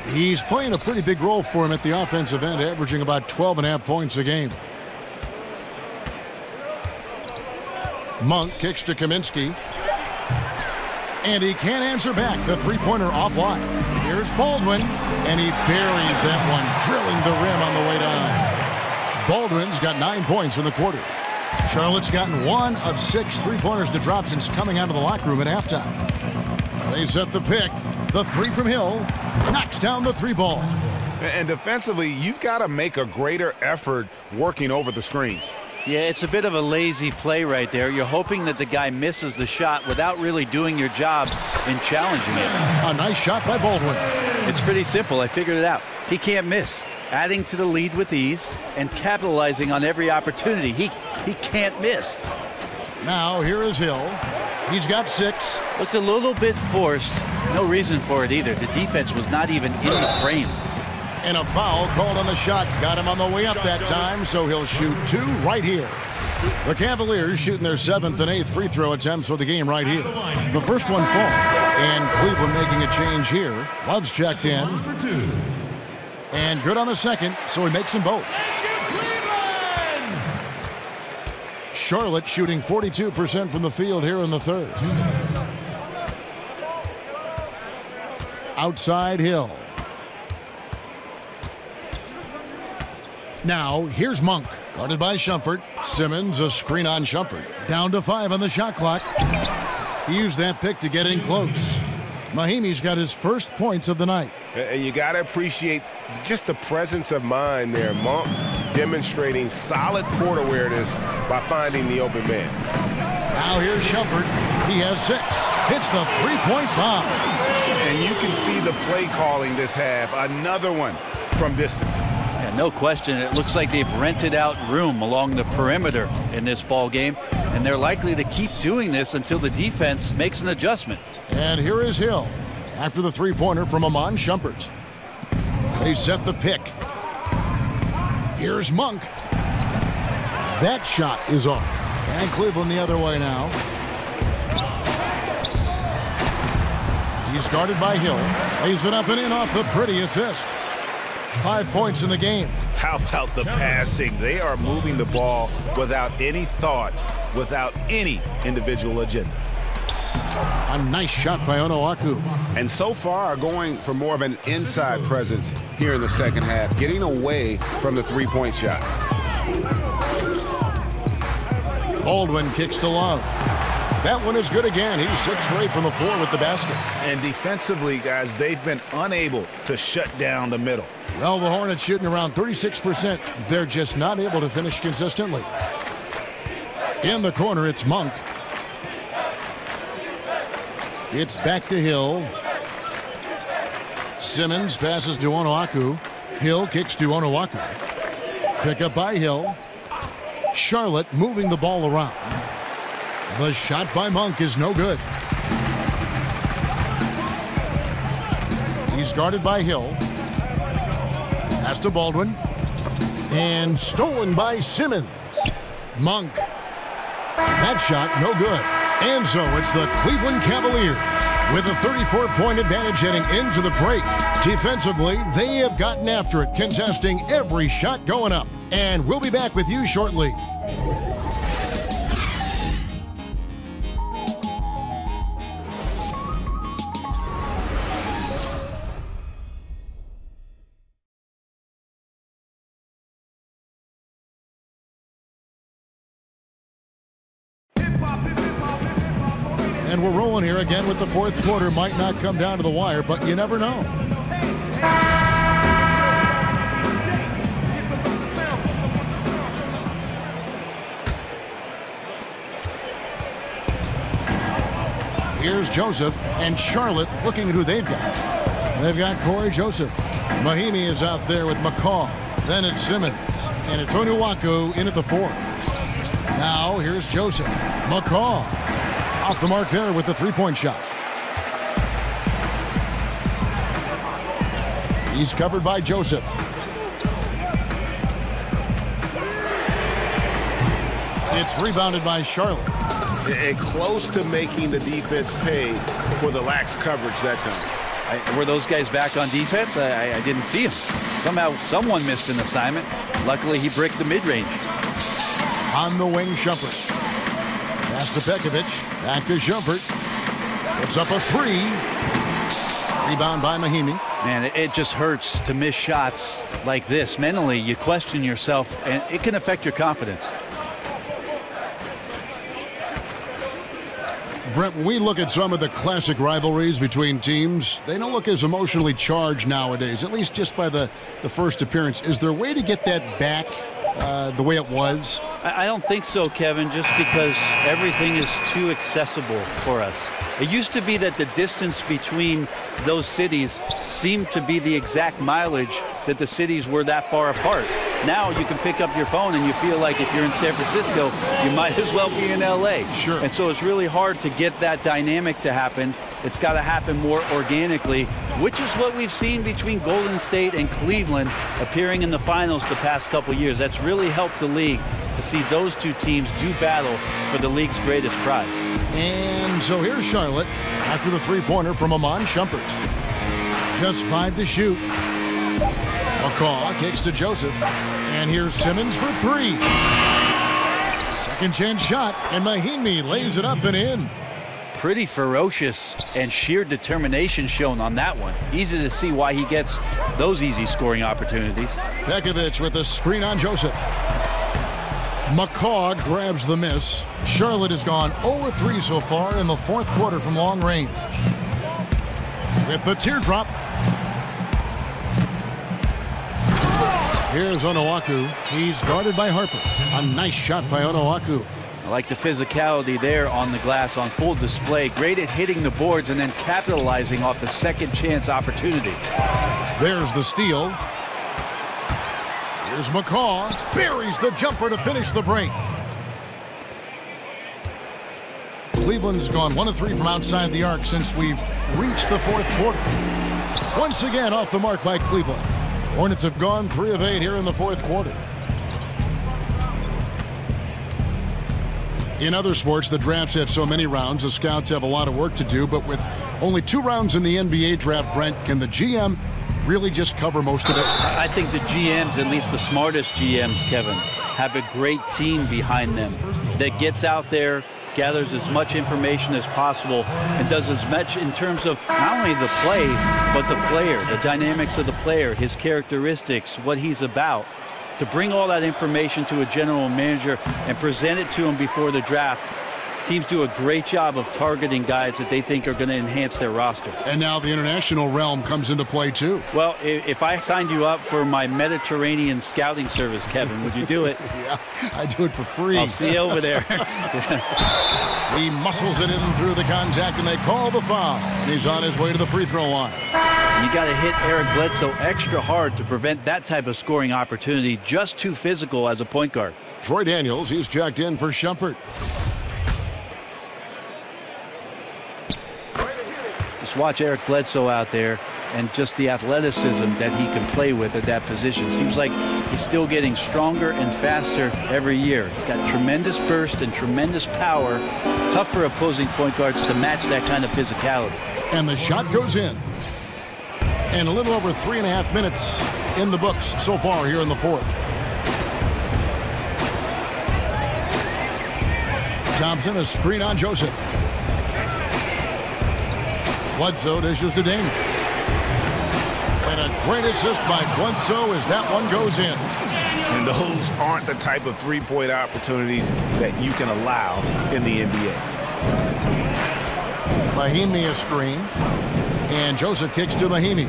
He's playing a pretty big role for him at the offensive end, averaging about 12.5 points a game. Monk kicks to Kaminsky. And he can't answer back. The three-pointer offline. Here's Baldwin. And he buries that one, drilling the rim on the way down. Baldwin's got 9 points in the quarter. Charlotte's gotten 1 of 6 three-pointers to drop since coming out of the locker room at halftime. They set the pick. The three from Hill knocks down the 3 ball. And defensively, you've got to make a greater effort working over the screens. Yeah, it's a bit of a lazy play right there. You're hoping that the guy misses the shot without really doing your job in challenging it. A nice shot by Baldwin. It's pretty simple. I figured it out. He can't miss. Adding to the lead with ease and capitalizing on every opportunity. He can't miss. Now here is Hill. He's got 6. Looked a little bit forced. No reason for it either. The defense was not even in the frame. And a foul called on the shot. Got him on the way up that time, so he'll shoot 2 right here. The Cavaliers shooting their 7th and 8th free throw attempts for the game right here. The first one falls, and Cleveland making a change here. Love's checked in. And good on the second, so he makes them both. Charlotte shooting 42% from the field here in the third. Outside Hill. Now, here's Monk, guarded by Shumpert. Simmons, a screen on Shumpert. Down to 5 on the shot clock. He used that pick to get in close. Mahimi's got his first points of the night. And you got to appreciate just the presence of mind there. Monk demonstrating solid court awareness by finding the open man. Now here's Shumpert. He has 6. Hits the three-point bomb. And you can see the play calling this half. Another one from distance. Yeah, no question. It looks like they've rented out room along the perimeter in this ball game, and they're likely to keep doing this until the defense makes an adjustment. And here is Hill after the three-pointer from Amon Shumpert. They set the pick. Here's Monk. That shot is off. And Cleveland the other way now. He's guarded by Hill. Lays it up and in off the pretty assist. 5 points in the game. How about the passing? They are moving the ball without any thought, without any individual agendas. A nice shot by Onuaku. And so far are going for more of an inside presence here in the second half, getting away from the three-point shot. Baldwin kicks to Love. That one is good again. He's 6 for 8 from the floor with the basket. And defensively, guys, they've been unable to shut down the middle. Well, the Hornets shooting around 36%. They're just not able to finish consistently. In the corner, it's Monk. It's back to Hill. Simmons passes to Onuaku. Hill kicks to Onuaku. Pick up by Hill. Charlotte moving the ball around. The shot by Monk is no good. He's guarded by Hill. Pass to Baldwin. And stolen by Simmons. Monk. That shot no good. And so it's the Cleveland Cavaliers with a 34-point advantage heading into the break. Defensively, they have gotten after it, contesting every shot going up. And we'll be back with you shortly. And we're rolling here again with the fourth quarter. Might not come down to the wire, but you never know. Here's Joseph and Charlotte looking at who they've got. They've got Corey Joseph. Mahimi is out there with McCall. Then it's Simmons. And it's Onuaku in at the 4. Now here's Joseph. McCall. Off the mark there with the three-point shot. He's covered by Joseph. It's rebounded by Charlotte. And close to making the defense pay for the lax coverage that time. Were those guys back on defense? I didn't see them. Somehow someone missed an assignment. Luckily, he bricked the mid-range. On the wing, Shumpert. Pass to Pekovic. Back to Shumpert. Puts up a 3. Rebound by Mahimi. Man, it just hurts to miss shots like this. Mentally, you question yourself, and it can affect your confidence. Brent, when we look at some of the classic rivalries between teams, they don't look as emotionally charged nowadays, at least just by the first appearance. Is there a way to get that back the way it was? I don't think so, Kevin, just because everything is too accessible for us. It used to be that the distance between those cities seemed to be the exact mileage that the cities were that far apart. Now you can pick up your phone and you feel like if you're in San Francisco, you might as well be in L.A. Sure. And so it's really hard to get that dynamic to happen. It's got to happen more organically, which is what we've seen between Golden State and Cleveland appearing in the finals the past couple years. That's really helped the league to see those two teams do battle for the league's greatest prize. And so here's Charlotte after the three-pointer from Amon Shumpert. Just 5 to shoot. McCaw kicks to Joseph. And here's Simmons for 3. Second chance shot, and Mahinmi lays it up and in. Pretty ferocious and sheer determination shown on that one. Easy to see why he gets those easy scoring opportunities. Pekovic with a screen on Joseph. McCaw grabs the miss. Charlotte has gone 0-3 so far in the fourth quarter from long range. With the teardrop. Here's Onuaku. He's guarded by Harper. A nice shot by Onuaku. I like the physicality there on the glass on full display. Great at hitting the boards and then capitalizing off the second chance opportunity. There's the steal. Here's McCaw. Buries the jumper to finish the break. Cleveland's gone 1-3 from outside the arc since we've reached the fourth quarter. Once again off the mark by Cleveland. Hornets have gone 3 of 8 here in the fourth quarter. In other sports, the drafts have so many rounds, the scouts have a lot of work to do, but with only 2 rounds in the NBA draft, Brent, can the GM really just cover most of it? I think the GMs, at least the smartest GMs, Kevin, have a great team behind them that gets out there, gathers as much information as possible, and does as much in terms of not only the play, but the player, the dynamics of the player, his characteristics, what he's about, to bring all that information to a general manager and present it to him before the draft. Teams do a great job of targeting guys that they think are going to enhance their roster. And now the international realm comes into play, too. Well, if I signed you up for my Mediterranean scouting service, Kevin, would you do it? Yeah, I do it for free. I'll see you over there. He muscles it in through the contact, and they call the foul. And he's on his way to the free throw line. You got to hit Eric Bledsoe extra hard to prevent that type of scoring opportunity. Just too physical as a point guard. Troy Daniels, he's checked in for Shumpert. Just watch Eric Bledsoe out there and just the athleticism that he can play with at that position. Seems like he's still getting stronger and faster every year. He's got tremendous burst and tremendous power. Tough for opposing point guards to match that kind of physicality. And the shot goes in. And a little over 3.5 minutes in the books so far here in the fourth. Thompson, a screen on Joseph. Bledsoe dishes to Daniels. And a great assist by Bledsoe as that one goes in. And those aren't the type of three-point opportunities that you can allow in the NBA. Mahinmi a screen. And Joseph kicks to Mahinmi.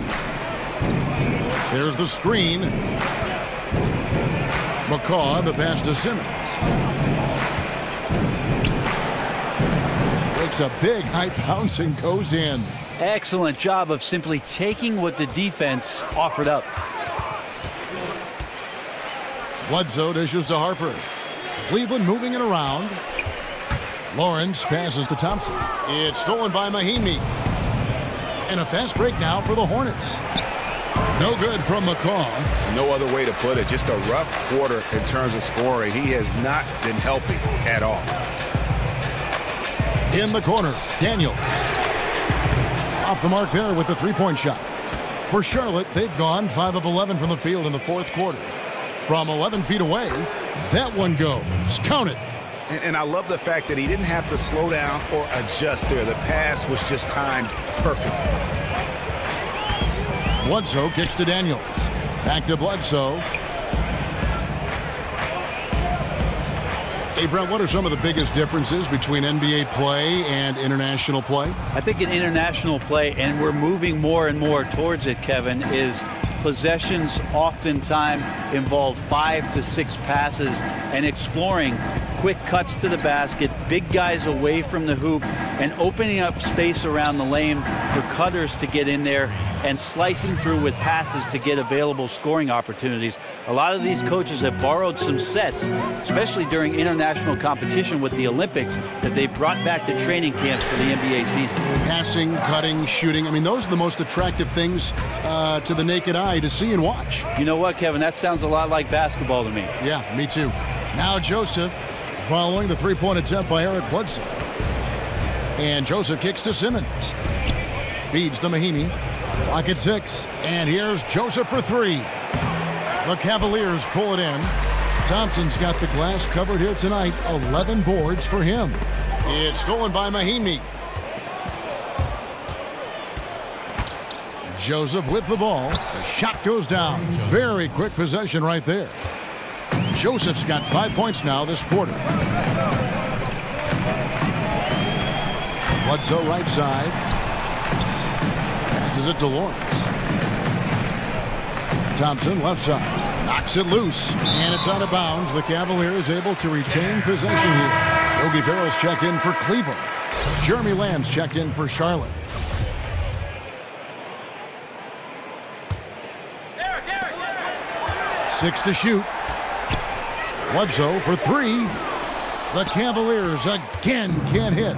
There's the screen. McCaw, the pass to Simmons. Takes a big high bounce and goes in. Excellent job of simply taking what the defense offered up. Bledsoe dishes to Harper. Cleveland moving it around. Lawrence passes to Thompson. It's stolen by Mahinmi. And a fast break now for the Hornets. No good from McCaw. No other way to put it. Just a rough quarter in terms of scoring. He has not been helping at all. In the corner, Daniels. Off the mark there with the three-point shot. For Charlotte, they've gone 5 of 11 from the field in the fourth quarter. From 11 feet away, that one goes. Count it. And I love the fact that he didn't have to slow down or adjust there. The pass was just timed perfectly. Bledsoe kicks to Daniels. Back to Bledsoe. Hey, Brent, what are some of the biggest differences between NBA play and international play? I think in international play, and we're moving more and more towards it, Kevin, is possessions oftentimes involve 5 to 6 passes and exploring quick cuts to the basket, big guys away from the hoop, and opening up space around the lane for cutters to get in there and slicing through with passes to get available scoring opportunities. A lot of these coaches have borrowed some sets, especially during international competition with the Olympics, that they've brought back to training camps for the NBA season. Passing, cutting, shooting. I mean, those are the most attractive things to the naked eye to see and watch. You know what, Kevin? That sounds a lot like basketball to me. Yeah, me too. Now Joseph following the three-point attempt by Eric Bledsoe. And Joseph kicks to Simmons. Feeds to Mahinmi. Clock at 6. And here's Joseph for 3. The Cavaliers pull it in. Thompson's got the glass covered here tonight. 11 boards for him. It's stolen by Mahinmi. Joseph with the ball. The shot goes down. Very quick possession right there. Joseph's got 5 points now this quarter. Bledsoe right side. Passes it to Lawrence. Thompson left side. Knocks it loose. And it's out of bounds. The Cavaliers able to retain possession here. Yogi Ferrell's checked in for Cleveland. Jeremy Lamb's checked in for Charlotte. Six to shoot. Bledsoe for 3. The Cavaliers again can't hit.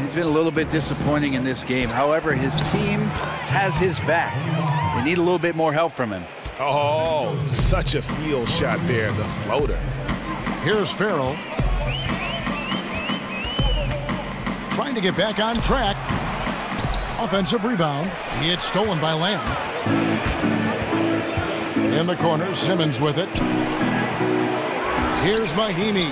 He's been a little bit disappointing in this game. However, his team has his back. They need a little bit more help from him. Oh, such a field shot there, the floater. Here's Ferrell. Trying to get back on track. Offensive rebound. It's stolen by Lamb. In the corner, Simmons with it. Here's Mahinmi.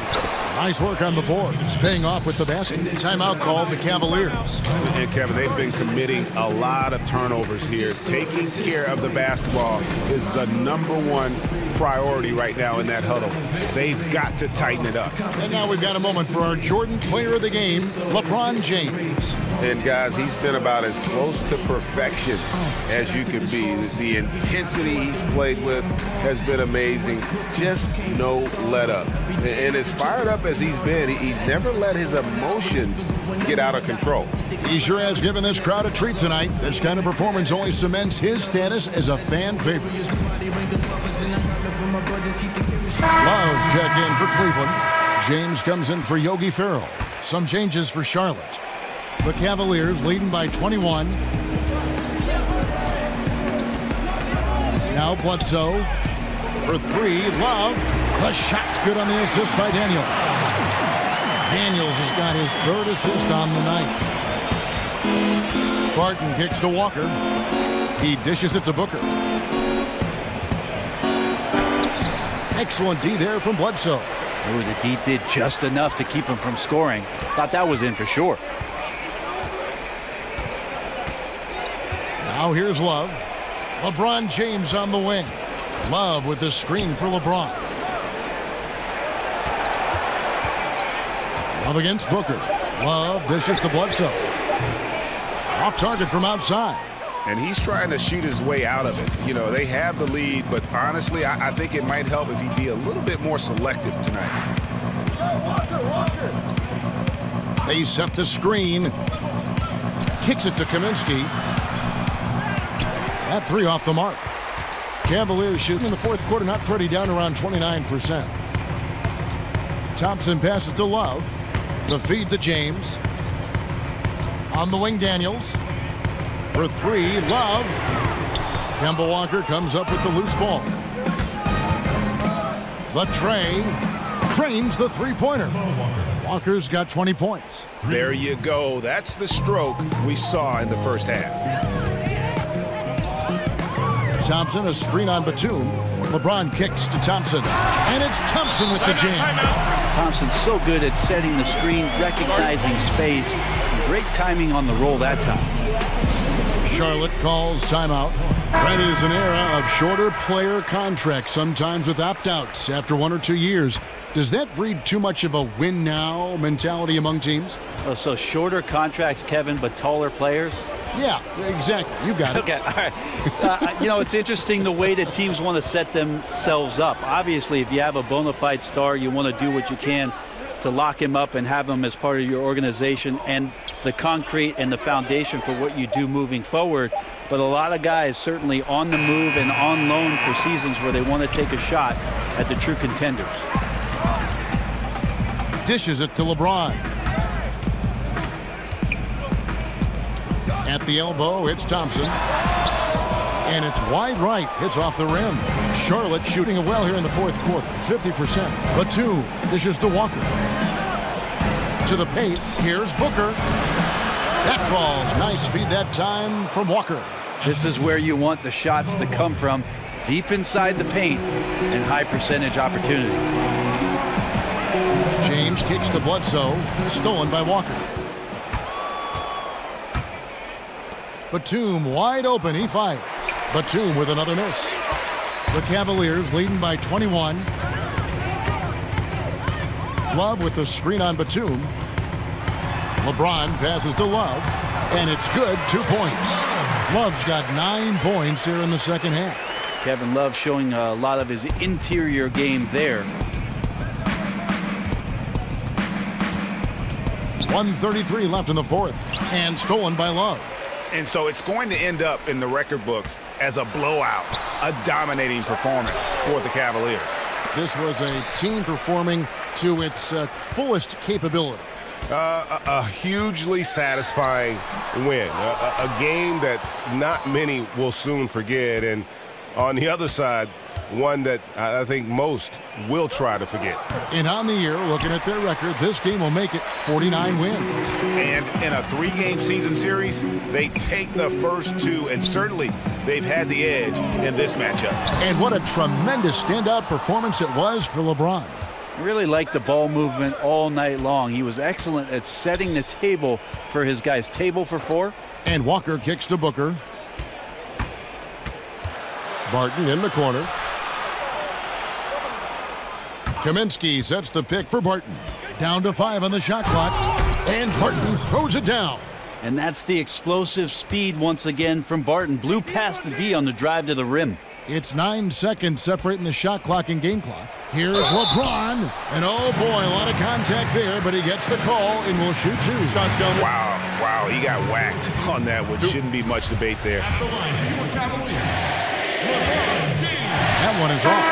Nice work on the board. It's paying off with the basket. Timeout called the Cavaliers. And Kevin, they've been committing a lot of turnovers here. Taking care of the basketball is the #1 priority right now in that huddle. They've got to tighten it up. And now we've got a moment for our Jordan player of the game, LeBron James. And guys, he's been about as close to perfection as you can be. The intensity he's played with has been amazing. Just no let up. And as fired up as he's been, he's never let his emotions get out of control. He sure has given this crowd a treat tonight. This kind of performance only cements his status as a fan favorite. Love check in for Cleveland. James comes in for Yogi Ferrell. Some changes for Charlotte. The Cavaliers leading by 21. Now Bledsoe for 3. Love. The shot's good on the assist by Daniels. Daniels has got his 3rd assist on the night. Barton kicks to Walker. He dishes it to Booker. Excellent D there from Bledsoe. Oh, the D did just enough to keep him from scoring. Thought that was in for sure. Now here's Love. LeBron James on the wing. Love with the screen for LeBron. Love against Booker. Love dishes to Bledsoe. Off target from outside. And he's trying to shoot his way out of it. You know, they have the lead, but honestly, I think it might help if he'd be a little bit more selective tonight. They set the screen. Kicks it to Kaminsky. That 3 off the mark. Cavaliers shooting in the 4th quarter, not pretty, down around 29%. Thompson passes to Love. The feed to James. On the wing, Daniels. For 3, Love. Kemba Walker comes up with the loose ball. The tray. Cranes the 3-pointer. Walker's got 20 points. There you go. That's the stroke we saw in the first half. Thompson, a screen on Batum. LeBron kicks to Thompson. And it's Thompson with the jam. Thompson's so good at setting the screen, recognizing space. Great timing on the roll that time. Charlotte calls timeout. That is an era of shorter player contracts, sometimes with opt-outs after 1 or 2 years. Does that breed too much of a win-now mentality among teams? Oh, so shorter contracts, Kevin, but taller players? Yeah, exactly. You got it. Okay, all right. You know, it's interesting the way that teams want to set themselves up. Obviously, if you have a bona fide star, you want to do what you can to lock him up and have him as part of your organization. And the concrete and the foundation for what you do moving forward. But a lot of guys certainly on the move and on loan for seasons where they want to take a shot at the true contenders. Dishes it to LeBron. At the elbow, it's Thompson. And it's wide right. Hits off the rim. Charlotte shooting it well here in the fourth quarter. 50%. Batum dishes to Walker. To the paint. Here's Booker. That falls. Nice feed that time from Walker. This is where you want the shots to come from. Deep inside the paint and high percentage opportunities. James kicks to Bledsoe. Stolen by Walker. Batum wide open. He fires. Batum with another miss. The Cavaliers leading by 21. Love with the screen on Batum. LeBron passes to Love, and it's good. 2 points. Love's got 9 points here in the second half. Kevin Love showing a lot of his interior game there. 1:33 left in the fourth, and stolen by Love. And so it's going to end up in the record books as a blowout, a dominating performance for the Cavaliers. This was a team performing to its fullest capability. A hugely satisfying win, a game that not many will soon forget, and on the other side, one that I think most will try to forget. And on the year, looking at their record, this game will make it 49 wins. And in a 3-game season series, they take the first 2, and certainly they've had the edge in this matchup. And what a tremendous standout performance it was for LeBron. I really liked the ball movement all night long. He was excellent at setting the table for his guys. Table for 4. And Walker kicks to Booker. Barton in the corner. Kaminsky sets the pick for Barton. Down to 5 on the shot clock. And Barton throws it down. And that's the explosive speed once again from Barton. Blew past the D on the drive to the rim. It's 9 seconds separating the shot clock and game clock. Here's LeBron. And oh boy, a lot of contact there, but he gets the call and will shoot 2. Wow, he got whacked on that one. Shouldn't be much debate there. That one is off.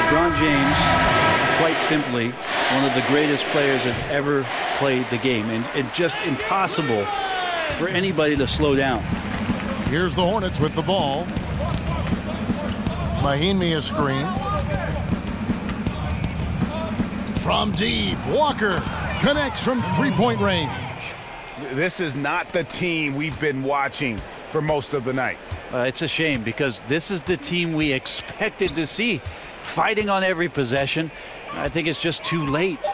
LeBron James, quite simply, one of the greatest players that's ever played the game. And just impossible for anybody to slow down. Here's the Hornets with the ball. Mahinmi a screen. From deep, Walker connects from 3-point range. This is not the team we've been watching for most of the night. It's a shame because this is the team we expected to see, fighting on every possession. I think it's just too late.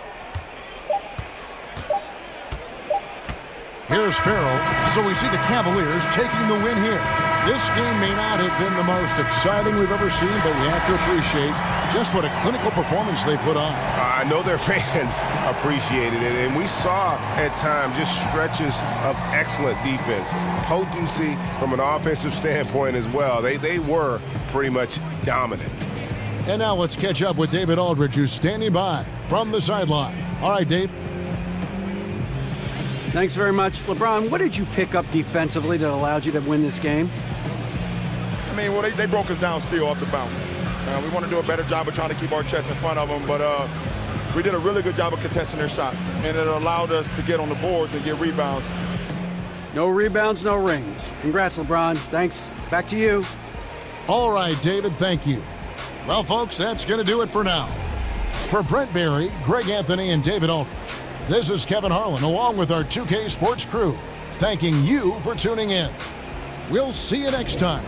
Here's Farrell. So we see the Cavaliers taking the win here. This game may not have been the most exciting we've ever seen, but we have to appreciate just what a clinical performance they put on. I know their fans appreciated it, and we saw at times just stretches of excellent defense, potency from an offensive standpoint as well. They were pretty much dominant. And now let's catch up with David Aldridge, who's standing by from the sideline. All right, Dave. Thanks very much. LeBron, what did you pick up defensively that allowed you to win this game? I mean, well, they broke us down still off the bounce. We want to do a better job of trying to keep our chest in front of them, but we did a really good job of contesting their shots, and it allowed us to get on the boards and get rebounds. No rebounds, no rings. Congrats, LeBron. Thanks. Back to you. All right, David, thank you. Well, folks, that's going to do it for now. For Brent Barry, Greg Anthony, and David Aldridge, this is Kevin Harlan, along with our 2K Sports crew, thanking you for tuning in. We'll see you next time.